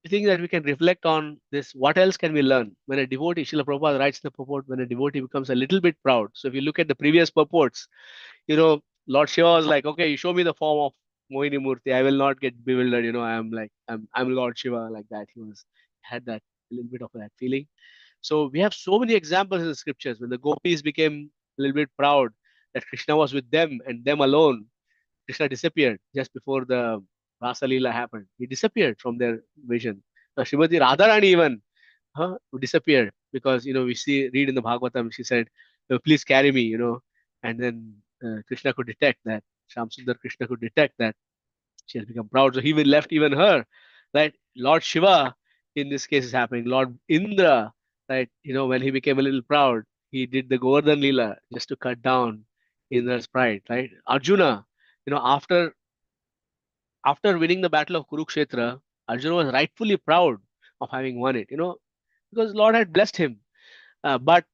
thing that we can reflect on this, what else can we learn? When a devotee, Srila Prabhupada writes in the purport, when a devotee becomes a little bit proud. So if you look at the previous purports, Lord Shiva was like, okay, you show me the form of Mohini Murti, I will not get bewildered. I'm Lord Shiva, like that. Had that a little bit of that feeling. So we have so many examples in the scriptures when the gopis became a little bit proud that Krishna was with them and them alone. Krishna disappeared just before the Rasa Leela happened. He disappeared from their vision. Srimati Radharani even disappeared because we read in the Bhagavatam, she said, please carry me, and then Krishna could detect that. Shamsundar Krishna could detect that she has become proud. So he will left even her, right? Lord Shiva in this case is happening. Lord Indra, right? When he became a little proud, he did the Govardhan Leela just to cut down Indra's pride, right? Arjuna, after winning the battle of Kurukshetra, Arjuna was rightfully proud of having won it, because Lord had blessed him. But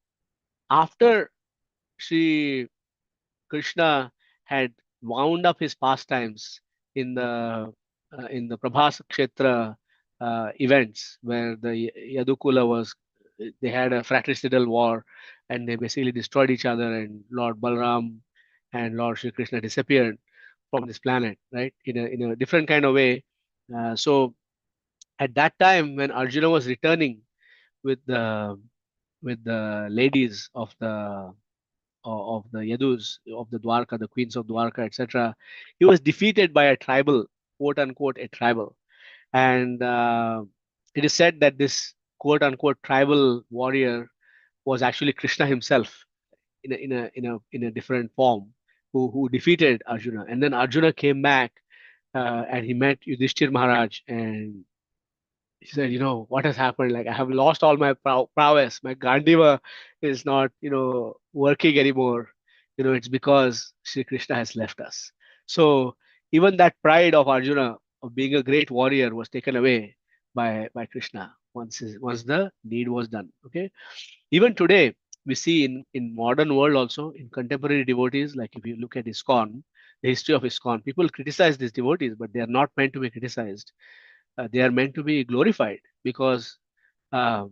after Sri Krishna had wound up his pastimes in the Prabhas Kshetra events where the Yadukula they had a fratricidal war and they basically destroyed each other, and Lord Balram and Lord Sri Krishna disappeared from this planet, right? In a different kind of way. So at that time, when Arjuna was returning with the ladies of the Yadus, of the Dwarka, the queens of Dwarka, etc., he was defeated by a tribal, quote unquote, a tribal. And it is said that this quote unquote tribal warrior was actually Krishna himself in a different form, who defeated Arjuna. And then Arjuna came back and he met Yudhishthir Maharaj, and he said, what has happened? Like, I have lost all my prowess. My Gandiva is not, working anymore. It's because Sri Krishna has left us. So even that pride of Arjuna of being a great warrior was taken away by Krishna once the deed was done. Okay. Even today, we see in modern world also, in contemporary devotees, like if you look at ISKCON, the history of ISKCON, people criticize these devotees, but they are not meant to be criticized. They are meant to be glorified, because uh,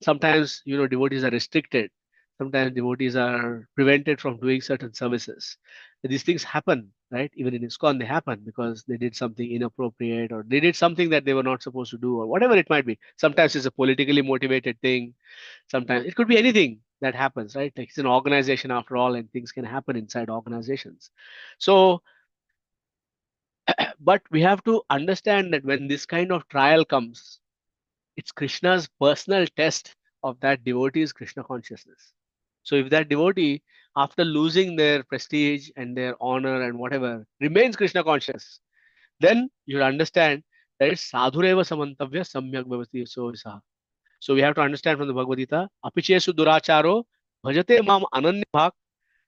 sometimes devotees are restricted, sometimes devotees are prevented from doing certain services. These things happen, right? Even in ISKCON they happen because they did something inappropriate, or they did something that they were not supposed to do, or whatever it might be. Sometimes it's a politically motivated thing, sometimes it could be anything that happens, right? Like, it's an organization after all, and things can happen inside organizations. So but we have to understand that when this kind of trial comes, it's Krishna's personal test of that devotee's Krishna consciousness. So if that devotee, after losing their prestige and their honor and whatever, remains Krishna conscious, then you understand that it's sadhureva samantavya samyak bhavati so isa. So we have to understand from the Bhagavad Gita, apichesu duracharo bhajate mam ananya bhak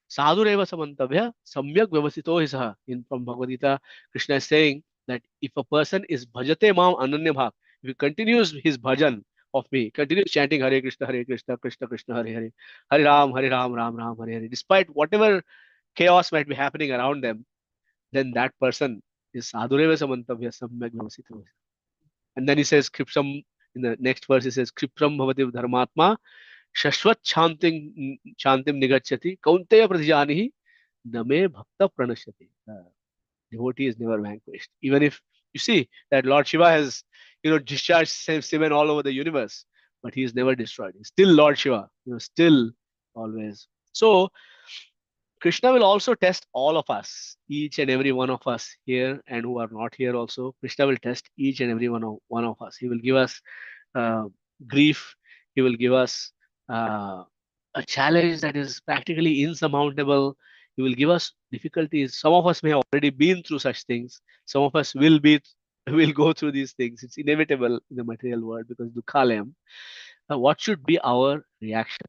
sadhureva samantavya samyak vyavasito hi saha. In from Bhagavad Gita, Krishna is saying that if a person is bhajate mam ananya bhak, if he continues his bhajan of me, continues chanting Hare Krishna, Krishna Krishna, Hare Hare, Hare Ram, Ram Ram, Hare Hare, despite whatever chaos might be happening around them, then that person is sadhureva samantavya samyak vyavasito. And then he says, Kripsam, in the next verse, he says, Kripsam bhavati dharmatma, shashvat shantim nigachyati, kaunteya pratijanihi, name bhakta pranashyati. Devotee is never vanquished. Even if you see that Lord Shiva has, discharged semen all over the universe, but he is never destroyed. He's still Lord Shiva, still always. So Krishna will also test all of us, each and every one of us here and who are not here also. Krishna will test each and every one of us. He will give us uh, grief. He will give us a challenge that is practically insurmountable. He will give us difficulties. Some of us may have already been through such things. Some of us will go through these things. It's inevitable in the material world because dukhalayam. What should be our reaction?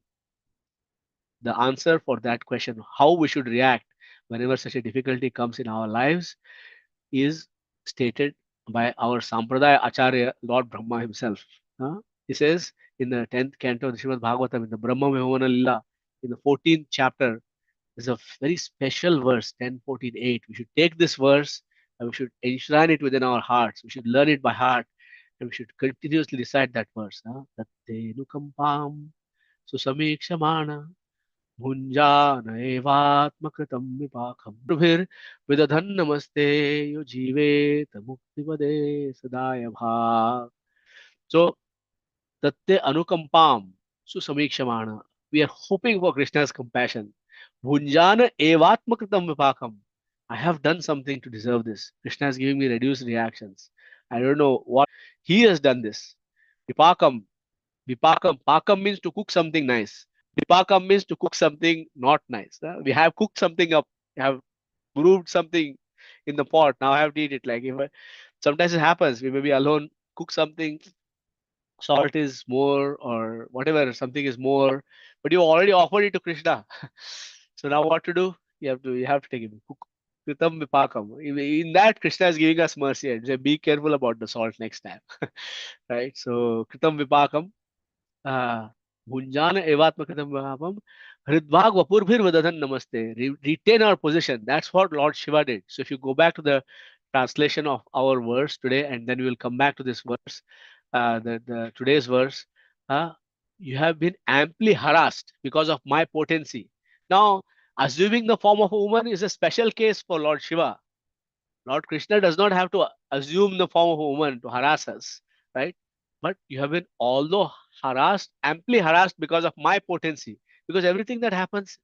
The answer for that question, how we should react whenever such a difficulty comes in our lives, is stated by our Sampradaya Acharya, Lord Brahma himself. He says in the 10th canto of the Srimad Bhagavatam, in the Brahma Vihona Lila, in the 14th chapter, there's a very special verse, 10:14:8. We should take this verse and we should enshrine it within our hearts. We should learn it by heart and we should continuously recite that verse. Tatte nukampam susamikṣamāna भुञ्जान एवात्मकृतं विपाकं प्रभुर्विदधन् नमस्ते यो जीवेत मुक्तिपदे सदाय भाग. So, tatte anukampam susamikṣamāna. We are hoping for Krishna's compassion. Bhunjana evatmakritam vipakam. I have done something to deserve this. Krishna is giving me reduced reactions. I don't know what. He has done this. Vipakam. Vipakam. Pakam means to cook something nice. Vipakam means to cook something not nice. We have cooked something up. We have brewed something in the pot. Now I have to eat it. Like sometimes it happens. We may be alone, cook something, salt is more or whatever, something is more, but you already offered it to Krishna. So now what to do? You have to take it. Kritam vipakam. In that, Krishna is giving us mercy and say, be careful about the salt next time. Right? So kritam vipakam. Bhunjana evatmakritam vipakam. Hridvag vapurbhir vadadhan namaste. Retain our position. That's what Lord Shiva did. So if you go back to the translation of our verse today, and then we will come back to this verse, the today's verse, you have been amply harassed because of my potency. Now, assuming the form of a woman is a special case for Lord Shiva. Lord Krishna does not have to assume the form of a woman to harass us, right? But you have been although harassed, amply harassed because of my potency. Because everything that happens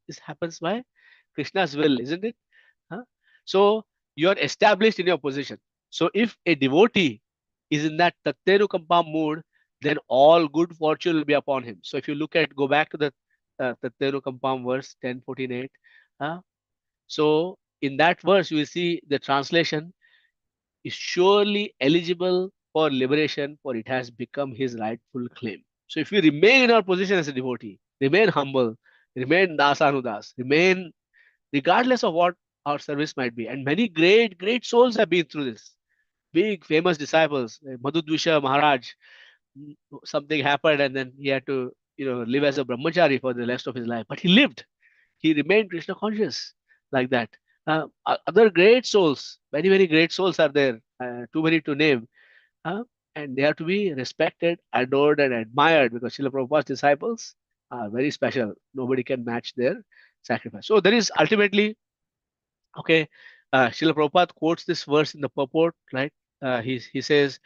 by Krishna's will, isn't it? Huh? So you are established in your position. So if a devotee is in that Tatteru Kampa mood, then all good fortune will be upon him. So if you go back to the Tatteru Kampam verse 10:14:8. So in that verse, you will see the translation is surely eligible for liberation, for it has become his rightful claim. So if we remain in our position as a devotee, remain humble, remain dasanudas, remain regardless of what our service might be. And many great, great souls have been through this. Big, famous disciples, like Madhudvisha Maharaj, something happened and then he had to, live as a brahmachari for the rest of his life. But he lived. He remained Krishna conscious like that. Other great souls, very, very great souls are there, too many to name. And they have to be respected, adored, and admired because Srila Prabhupada's disciples are very special. Nobody can match their sacrifice. So there is ultimately, okay, Srila Prabhupada quotes this verse in the purport, right? He says,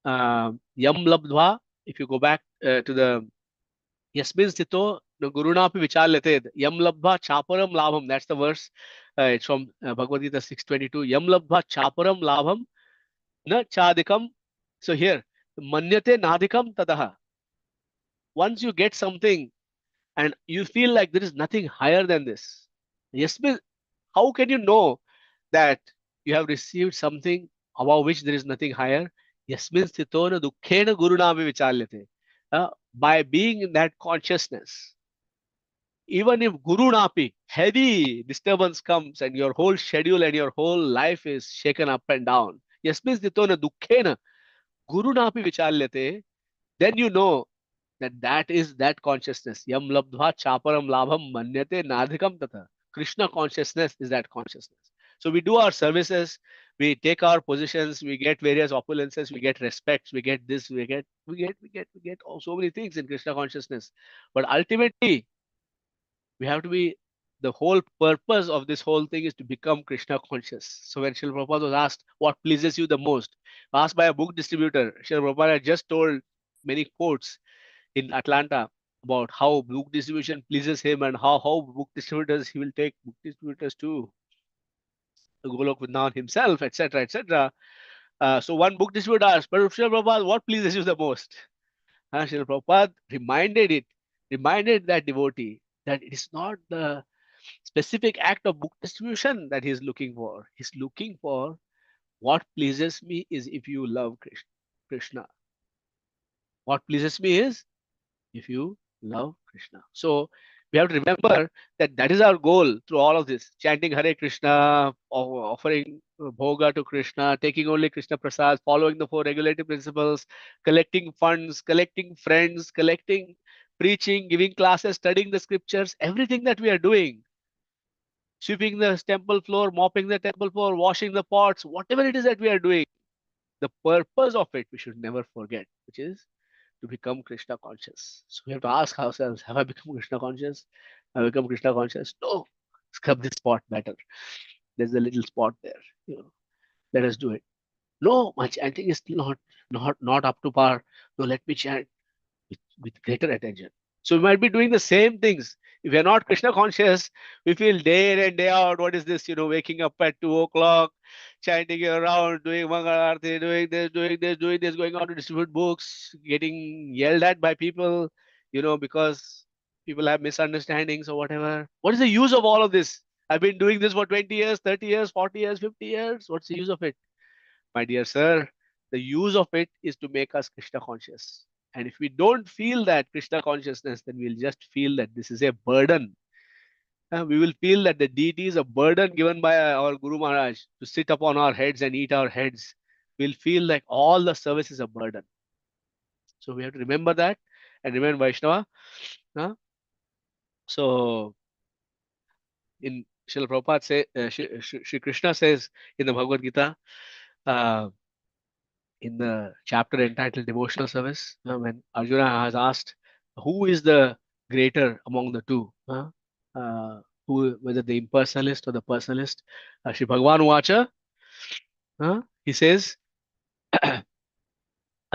Yam labdva, if you go back to the Yasmin Sthito Gurunapi Vichalyate, Yam labdva chaparam labham, that's the verse. It's from Bhagavad Gita 6:22. Yam labdva chaparam labham na chadikam. So here, manyate nadikam tadaha. Once you get something and you feel like there is nothing higher than this, Yasmin, how can you know that you have received something above which there is nothing higher? Yasmin sthitona dukkhena gurunami vichalyate. by being in that consciousness, even if Guru Napi, heavy disturbance comes and your whole schedule and your whole life is shaken up and down, yasmis ditona dukkhena Guru Napi vichalyate, then you know that is that consciousness. Yam labdha chaparam labham manyate nadhikam tata. Krishna consciousness is that consciousness. So we do our services, we take our positions, we get various opulences, we get respects, we get this, we get so many things in Krishna consciousness. But ultimately, we have to be, the whole purpose of this whole thing is to become Krishna conscious. So when Srila Prabhupada was asked what pleases you the most, asked by a book distributor, Srila Prabhupada had just told many quotes in Atlanta about how book distribution pleases him and how book distributors, he will take book distributors to Golok Vrindavan himself, etc., etc. So one book distributor asked, but Srila Prabhupada, what pleases you the most? Srila Prabhupada reminded that devotee that it is not the specific act of book distribution that he is looking for. He's looking for what pleases me is if you love Krishna. What pleases me is if you love Krishna. So we have to remember that that is our goal through all of this. Chanting Hare Krishna, offering bhoga to Krishna, taking only Krishna Prasad, following the four regulative principles, collecting funds, collecting friends, collecting, preaching, giving classes, studying the scriptures, everything that we are doing, sweeping the temple floor, mopping the temple floor, washing the pots, whatever it is that we are doing, the purpose of it we should never forget, which is to become Krishna conscious. So we have to ask ourselves, have I become Krishna conscious? Have I become Krishna conscious? No. Scrub this spot better. There's a little spot there. Let us do it. No, my chanting is still not up to par. No, let me chant with greater attention. So we might be doing the same things. If we are not Krishna conscious, we feel day in and day out, what is this? Waking up at 2 o'clock, chanting around, doing Mangal Aarti, doing this, going out to distribute books, getting yelled at by people, because people have misunderstandings or whatever. What is the use of all of this? I've been doing this for 20 years, 30 years, 40 years, 50 years. What's the use of it? My dear sir, the use of it is to make us Krishna conscious. And if we don't feel that Krishna consciousness, then we'll just feel that this is a burden. We will feel that the deity is a burden given by our Guru Maharaj to sit upon our heads and eat our heads. We'll feel like all the service is a burden. So we have to remember that and remain Vaishnava. So in Srila Prabhupada say, Shri Krishna says in the Bhagavad Gita, in the chapter entitled Devotional Service, when Arjuna has asked, who is the greater among the two? Whether the impersonalist or the personalist? Shri Bhagavan Vacha, he says a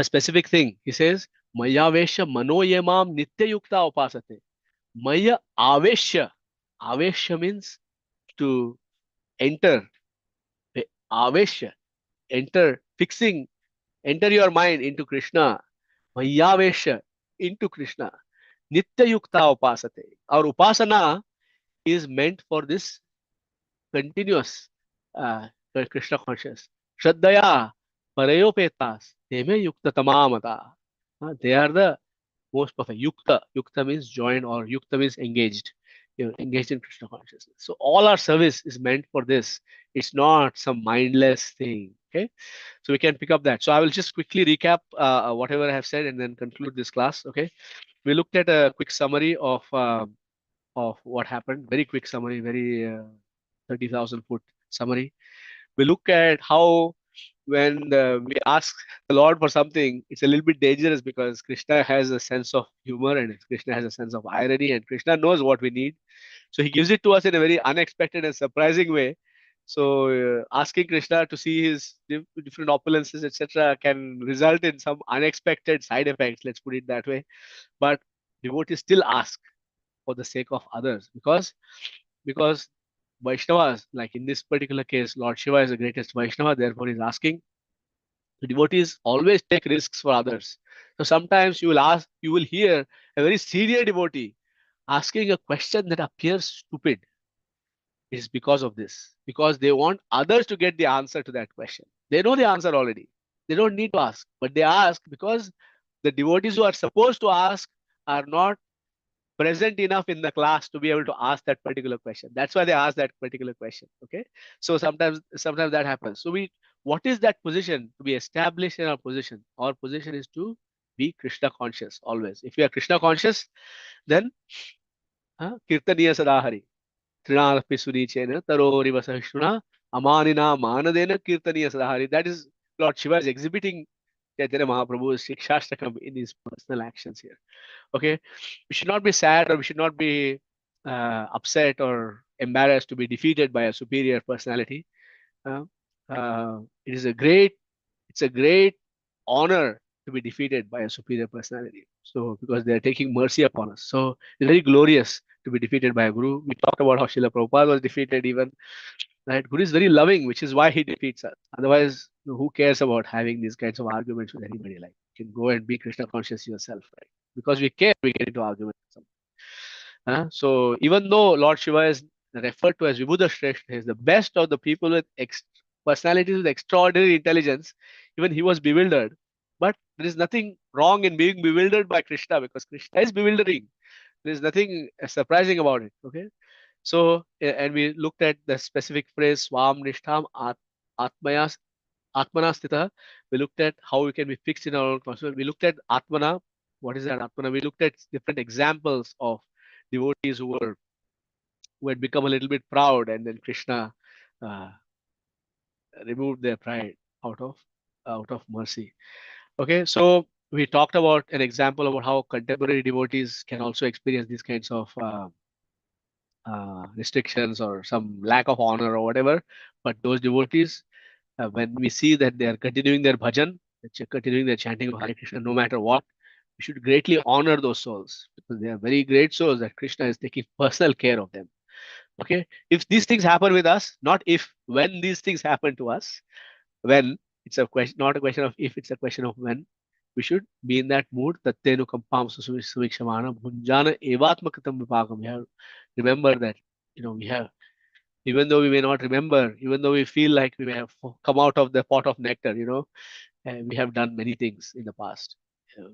specific thing. He says, Maya Vesha Mano Yemam Nitya Yukta Upasate. Maya Avesha. Avesha means to enter. Avesha. Enter your mind into Krishna. Mayavesha, into Krishna. Nitya Yukta Upasate. Our Upasana is meant for this continuous Krishna conscious. Shraddhaya, Parayopetas, Teme Yukta Tamamata. They are the most perfect. Yukta. Yukta means joined, or Yukta means engaged. Engaged in Krishna consciousness. So all our service is meant for this. It's not some mindless thing. Okay. So we can pick up that. So I will just quickly recap whatever I have said and then conclude this class. Okay. We looked at a quick summary of what happened. Very quick summary, very 30,000 foot summary. We look at how when we ask the Lord for something, it's a little bit dangerous because Krishna has a sense of humor and Krishna has a sense of irony, and Krishna knows what we need. So he gives it to us in a very unexpected and surprising way. So asking Krishna to see his different opulences, etc., can result in some unexpected side effects. Let's put it that way. But devotees still ask for the sake of others because Vaishnavas, like in this particular case, Lord Shiva is the greatest Vaishnava. Therefore, he's asking. The devotees always take risks for others. So sometimes you will hear a very senior devotee asking a question that appears stupid. It is because of this, because they want others to get the answer to that question. They know the answer already. They don't need to ask, but they ask because the devotees who are supposed to ask are not present enough in the class to be able to ask that particular question. That's why they ask that particular question. Okay. So sometimes that happens. So what is that position to be established in our position? Our position is to be Krishna conscious always. If you are Krishna conscious, then Kirtaniya Sadahari. Trinarapi Surichena, Tarori Vasahishuna, Amanina Manadena Kirtaniya Sadahari. That is Lord Shiva is exhibiting Chaitanya Mahaprabhu's Shikshashtakam in his personal actions here. Okay, we should not be sad or we should not be upset or embarrassed to be defeated by a superior personality. Uh, it's a great honor to be defeated by a superior personality. So because they are taking mercy upon us. So it's very glorious to be defeated by a guru. We talked about how Srila Prabhupada was defeated even. Right? Guru is very loving, which is why he defeats us. Otherwise, who cares about having these kinds of arguments with anybody? Like you can go and be Krishna conscious yourself, right? Because we care, we get into arguments. So even though Lord Shiva is referred to as Vibhuda Shrestha, he is the best of the people with personalities with extraordinary intelligence. Even he was bewildered. But there is nothing wrong in being bewildered by Krishna because Krishna is bewildering. There is nothing surprising about it. Okay. So, and we looked at the specific phrase Swam Nishtam Atmayas Atmanastita. We looked at how we can be fixed in our own consciousness. We looked at Atmana. What is that Atmana? We looked at different examples of devotees who had become a little bit proud, and then Krishna uh, removed their pride out of mercy. Okay, so we talked about an example about how contemporary devotees can also experience these kinds of restrictions or some lack of honor or whatever. But those devotees, when we see that they are continuing their bhajan, continuing their chanting of Hare Krishna, no matter what, we should greatly honor those souls because they are very great souls that Krishna is taking personal care of them. Okay, if these things happen with us, not if, when these things happen to us, when it's a question, not a question of if, it's a question of when. We should be in that mood. Tattenu kampam suvikshamana bhunjana evatmakatam vipakam. We have remember that we have, even though we may not remember, even though we feel like we may have come out of the pot of nectar, and we have done many things in the past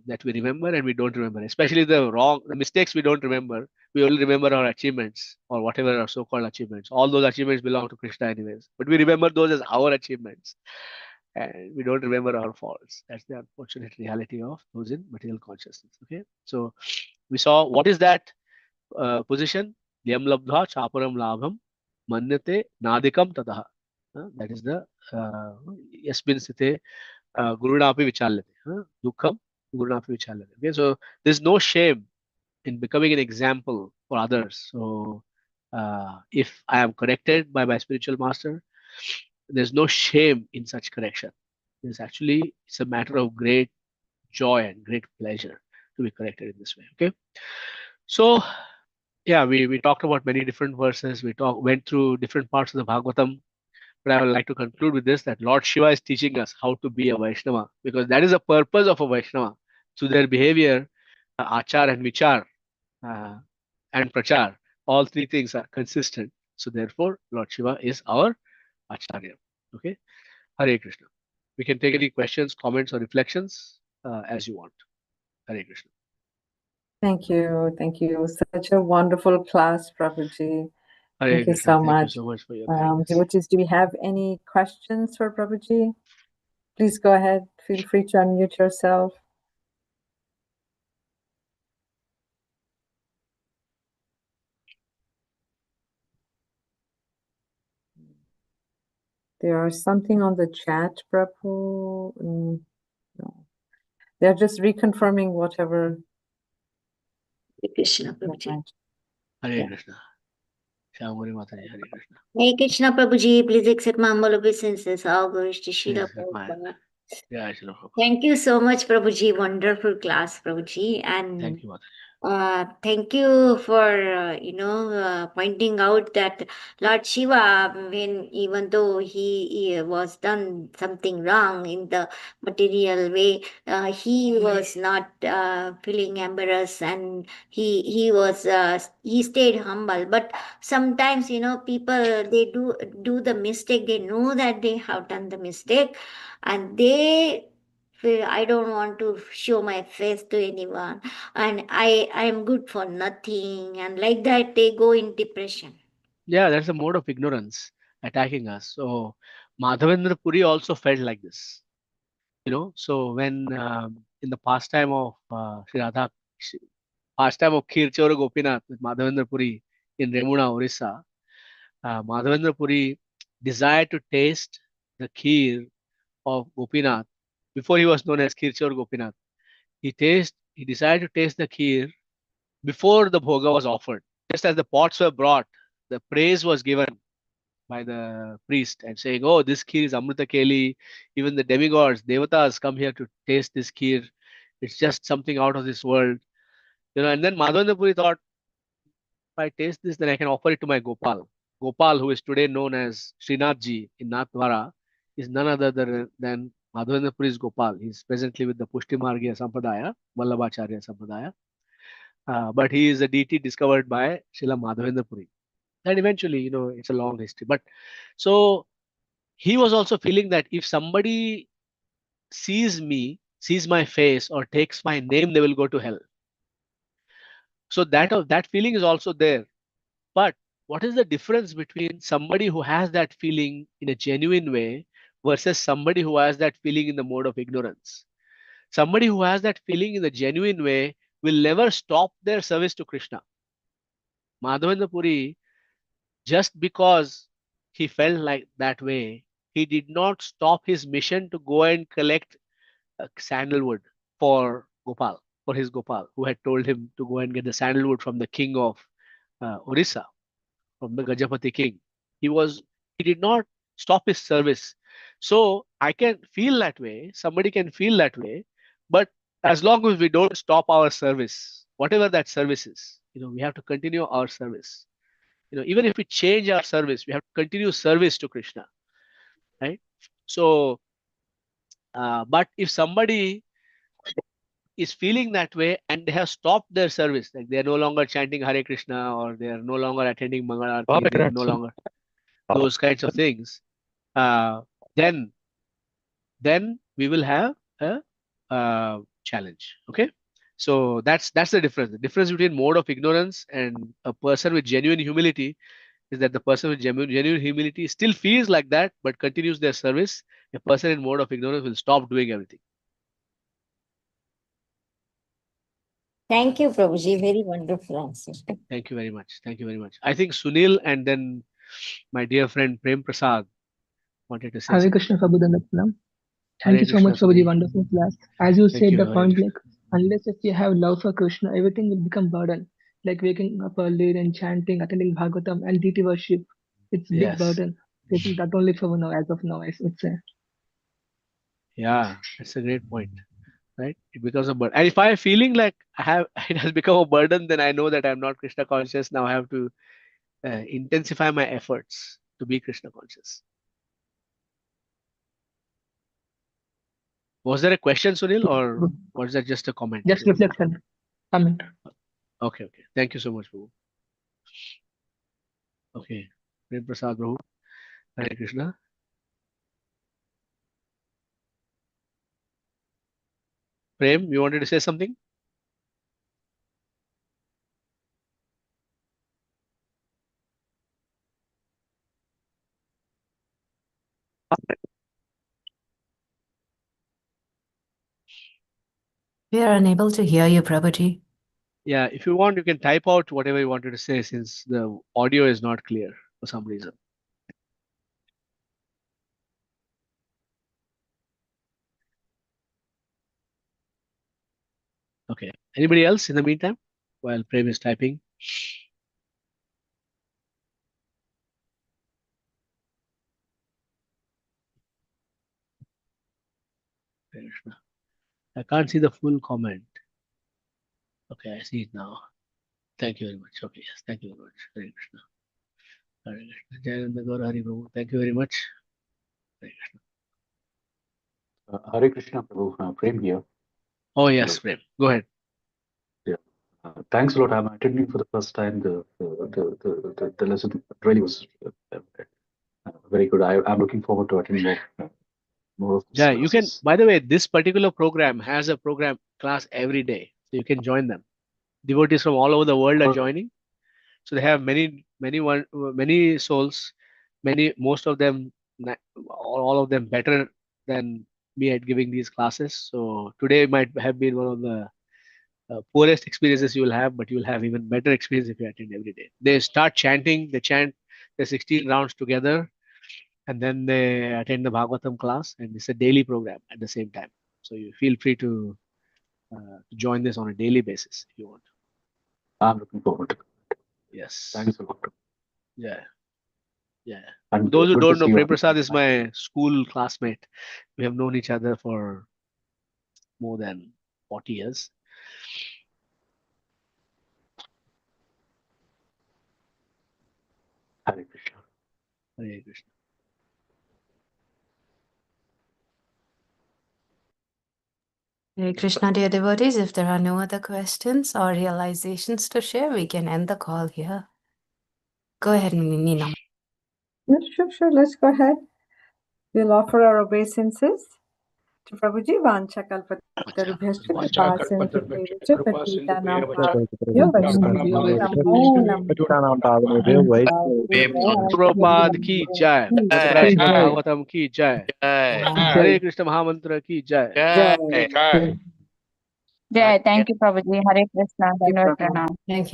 that we remember and we don't remember, especially the mistakes we don't remember. We only remember our achievements or whatever our so-called achievements. All those achievements belong to Krishna anyways, but we remember those as our achievements and we don't remember our faults. That's the unfortunate reality of those in material consciousness. Okay, so we saw what is that position. Yam labdha chaparam labham manyate nadikam tadaha. That is the yasmin site gurunapi vichalyate. Dukkam gurunapi vichalyate. Okay, so there's no shame in becoming an example for others. So if I am corrected by my spiritual master, there's no shame in such correction. It's a matter of great joy and great pleasure to be corrected in this way. Okay, so yeah, we talked about many different verses. Went through different parts of the Bhagavatam. But I would like to conclude with this, that Lord Shiva is teaching us how to be a Vaishnava, because that is the purpose of a Vaishnava. Through their behavior, achar and vichar, and prachar, all three things are consistent. So therefore, Lord Shiva is our Acharya. Okay, Hare Krishna. We can take any questions, comments, or reflections as you want. Hare Krishna.
Thank you. Thank you. Such a wonderful class, Prabhuji.
Hare
Thank you
Krishna.
so
Thank
much.
you so much for your kindness.
Devotees, do we have any questions for Prabhuji? Please go ahead. Feel free to unmute yourself. There are something on the chat, Prabhu. No. They're just reconfirming whatever.
Hare Krishna, Prabhuji.
Hare Krishna. Shamuri Mataji, Hare Krishna.
Hare Krishna, Prabhuji. Please accept my humble obeisances. All glories to Srila Prabhupada.
Yeah, Srila Prabhupada.
Thank you so much, Prabhuji. Wonderful class, Prabhuji. And
Thank you, Mataji.
thank you for pointing out that Lord Shiva, even though he was done something wrong in the material way, he was not feeling embarrassed, and he stayed humble. But sometimes people, they do the mistake. They know that they have done the mistake, and they I don't want to show my face to anyone, and I am good for nothing, and like that they go in depression.
Yeah, that's a mode of ignorance attacking us. So Madhavendra Puri also felt like this. So when in the pastime of Sri Radha, pastime of Kheer Chora Gopinath with Madhavendra Puri in Remuna, Orissa, Madhavendra Puri desired to taste the kheer of Gopinath before he was known as Kheer Chora Gopinath. He decided to taste the kheer before the bhoga was offered. Just as the pots were brought, the praise was given by the priest and saying, "Oh, this kheer is Amrita Keli. Even the demigods, devatas, come here to taste this kheer. It's just something out of this world." And then Madhavendra Puri thought, if I taste this, then I can offer it to my Gopal. Gopal, who is today known as Srinathji in Nathdwara, is none other than Madhavendra Puri's Gopal. He's presently with the Pushtimargya Sampradaya, Vallabhacharya Sampradaya. But he is a deity discovered by Srila Madhavendra Puri. And eventually, it's a long history. But so he was also feeling that if somebody sees me, sees my face, or takes my name, they will go to hell. So that feeling is also there. But what is the difference between somebody who has that feeling in a genuine way versus somebody who has that feeling in the mode of ignorance? Somebody who has that feeling in the genuine way will never stop their service to Krishna. Madhavendra Puri, just because he felt like that way, he did not stop his mission to go and collect sandalwood for Gopal, for his Gopal, who had told him to go and get the sandalwood from the king of Orissa, from the Gajapati king. He did not stop his service. So I can feel that way, somebody can feel that way, but as long as we don't stop our service, whatever that service is, we have to continue our service. Even if we change our service, we have to continue service to Krishna, right? So, but if somebody is feeling that way and they have stopped their service, like they are no longer chanting Hare Krishna, or they are no longer attending Mangal Aarti, they are no longer those kinds of things, uh, then we will have a challenge. Okay, so that's the difference. The difference between mode of ignorance and a person with genuine humility is that the person with genuine humility still feels like that but continues their service. A person in mode of ignorance will stop doing everything.
Thank you, Prabhuji. Very wonderful answer.
Thank you very much. Thank you very much. I think Sunil and then my dear friend Prem Prasad wanted to say
Hare
something.
Krishna Prabhupada. Thank
Hare
you so
Krishna,
much for the
Sunil.
wonderful class. As you
Thank
said,
you.
the
Hare
point
Krishna.
like, unless if you have love for Krishna, everything will become burden. Like waking up early and chanting, attending Bhagavatam and deity worship. It's big
Yes.
burden. This is not only for now, as of now, I would say.
Yeah, that's a great point. Right? It becomes a burden. And if I'm feeling like it has become a burden, then I know that I'm not Krishna conscious. Now I have to intensify my efforts to be Krishna conscious. Was there a question, Sunil, or was that just a comment?
Just reflection. Comment.
Okay. Thank you so much, Prabhu. Okay. Prem Prasad, Prabhu. Hare Krishna. Prem, you wanted to say something?
We are unable to hear you, Prabhuji.
Yeah, if you want, you can type out whatever you wanted to say since the audio is not clear for some reason. Okay. Anybody else in the meantime while Prem is typing? Hare Krishna. I can't see the full comment. Okay, I see it now. Thank you very much. Okay, yes, thank you very much. Hare Krishna. Hare Krishna. Jayanda Gaur Hari Prabhu. Thank you very much. Hare Krishna.
Hare Krishna, Prabhu. Prem here.
Oh, yes,
Hello.
Prem. Go ahead.
Yeah. Thanks a lot. I'm attending for the first time. The lesson really was very good. I'm looking forward to attending more. more of these
Yeah, you can,
classes.
by the way, this particular program has a program class every day. So you can join them. Devotees from all over the world are
Okay.
joining. So they have many souls, most of them, all of them better than me at giving these classes. So today might have been one of the poorest experiences you will have, but you will have even better experience if you attend every day. They start chanting, they chant the 16 rounds together, and then they attend the Bhagavatam class, and it's a daily program at the same time. So you feel free to join this on a daily basis if you want.
I'm looking forward to it.
Yes.
Thanks a lot.
Yeah. Yeah.
And
For those who
good to
don't know,
see you.
Prem Prasad is my school classmate. We have known each other for more than 40 years.
Hare Krishna.
Hare Krishna.
Hare Krishna, dear devotees. If there are no other questions or realizations to share, we can end the call here. Go ahead, Nina.
Yes, sure. Let's go ahead. We'll offer our obeisances to Prabhuji. Vancha kalpatarubhyascha kripa sindhubheva patitanam pavanebhyo namo namo
Prabhupada ki jai. Patara Srimad Bhagavatam ki jai. Hare Krishna Mahamantra ki jai.
Jai.
Jai, thank you, Prabhuji. Hare Krishna. Dandavat pranam.
Thank you.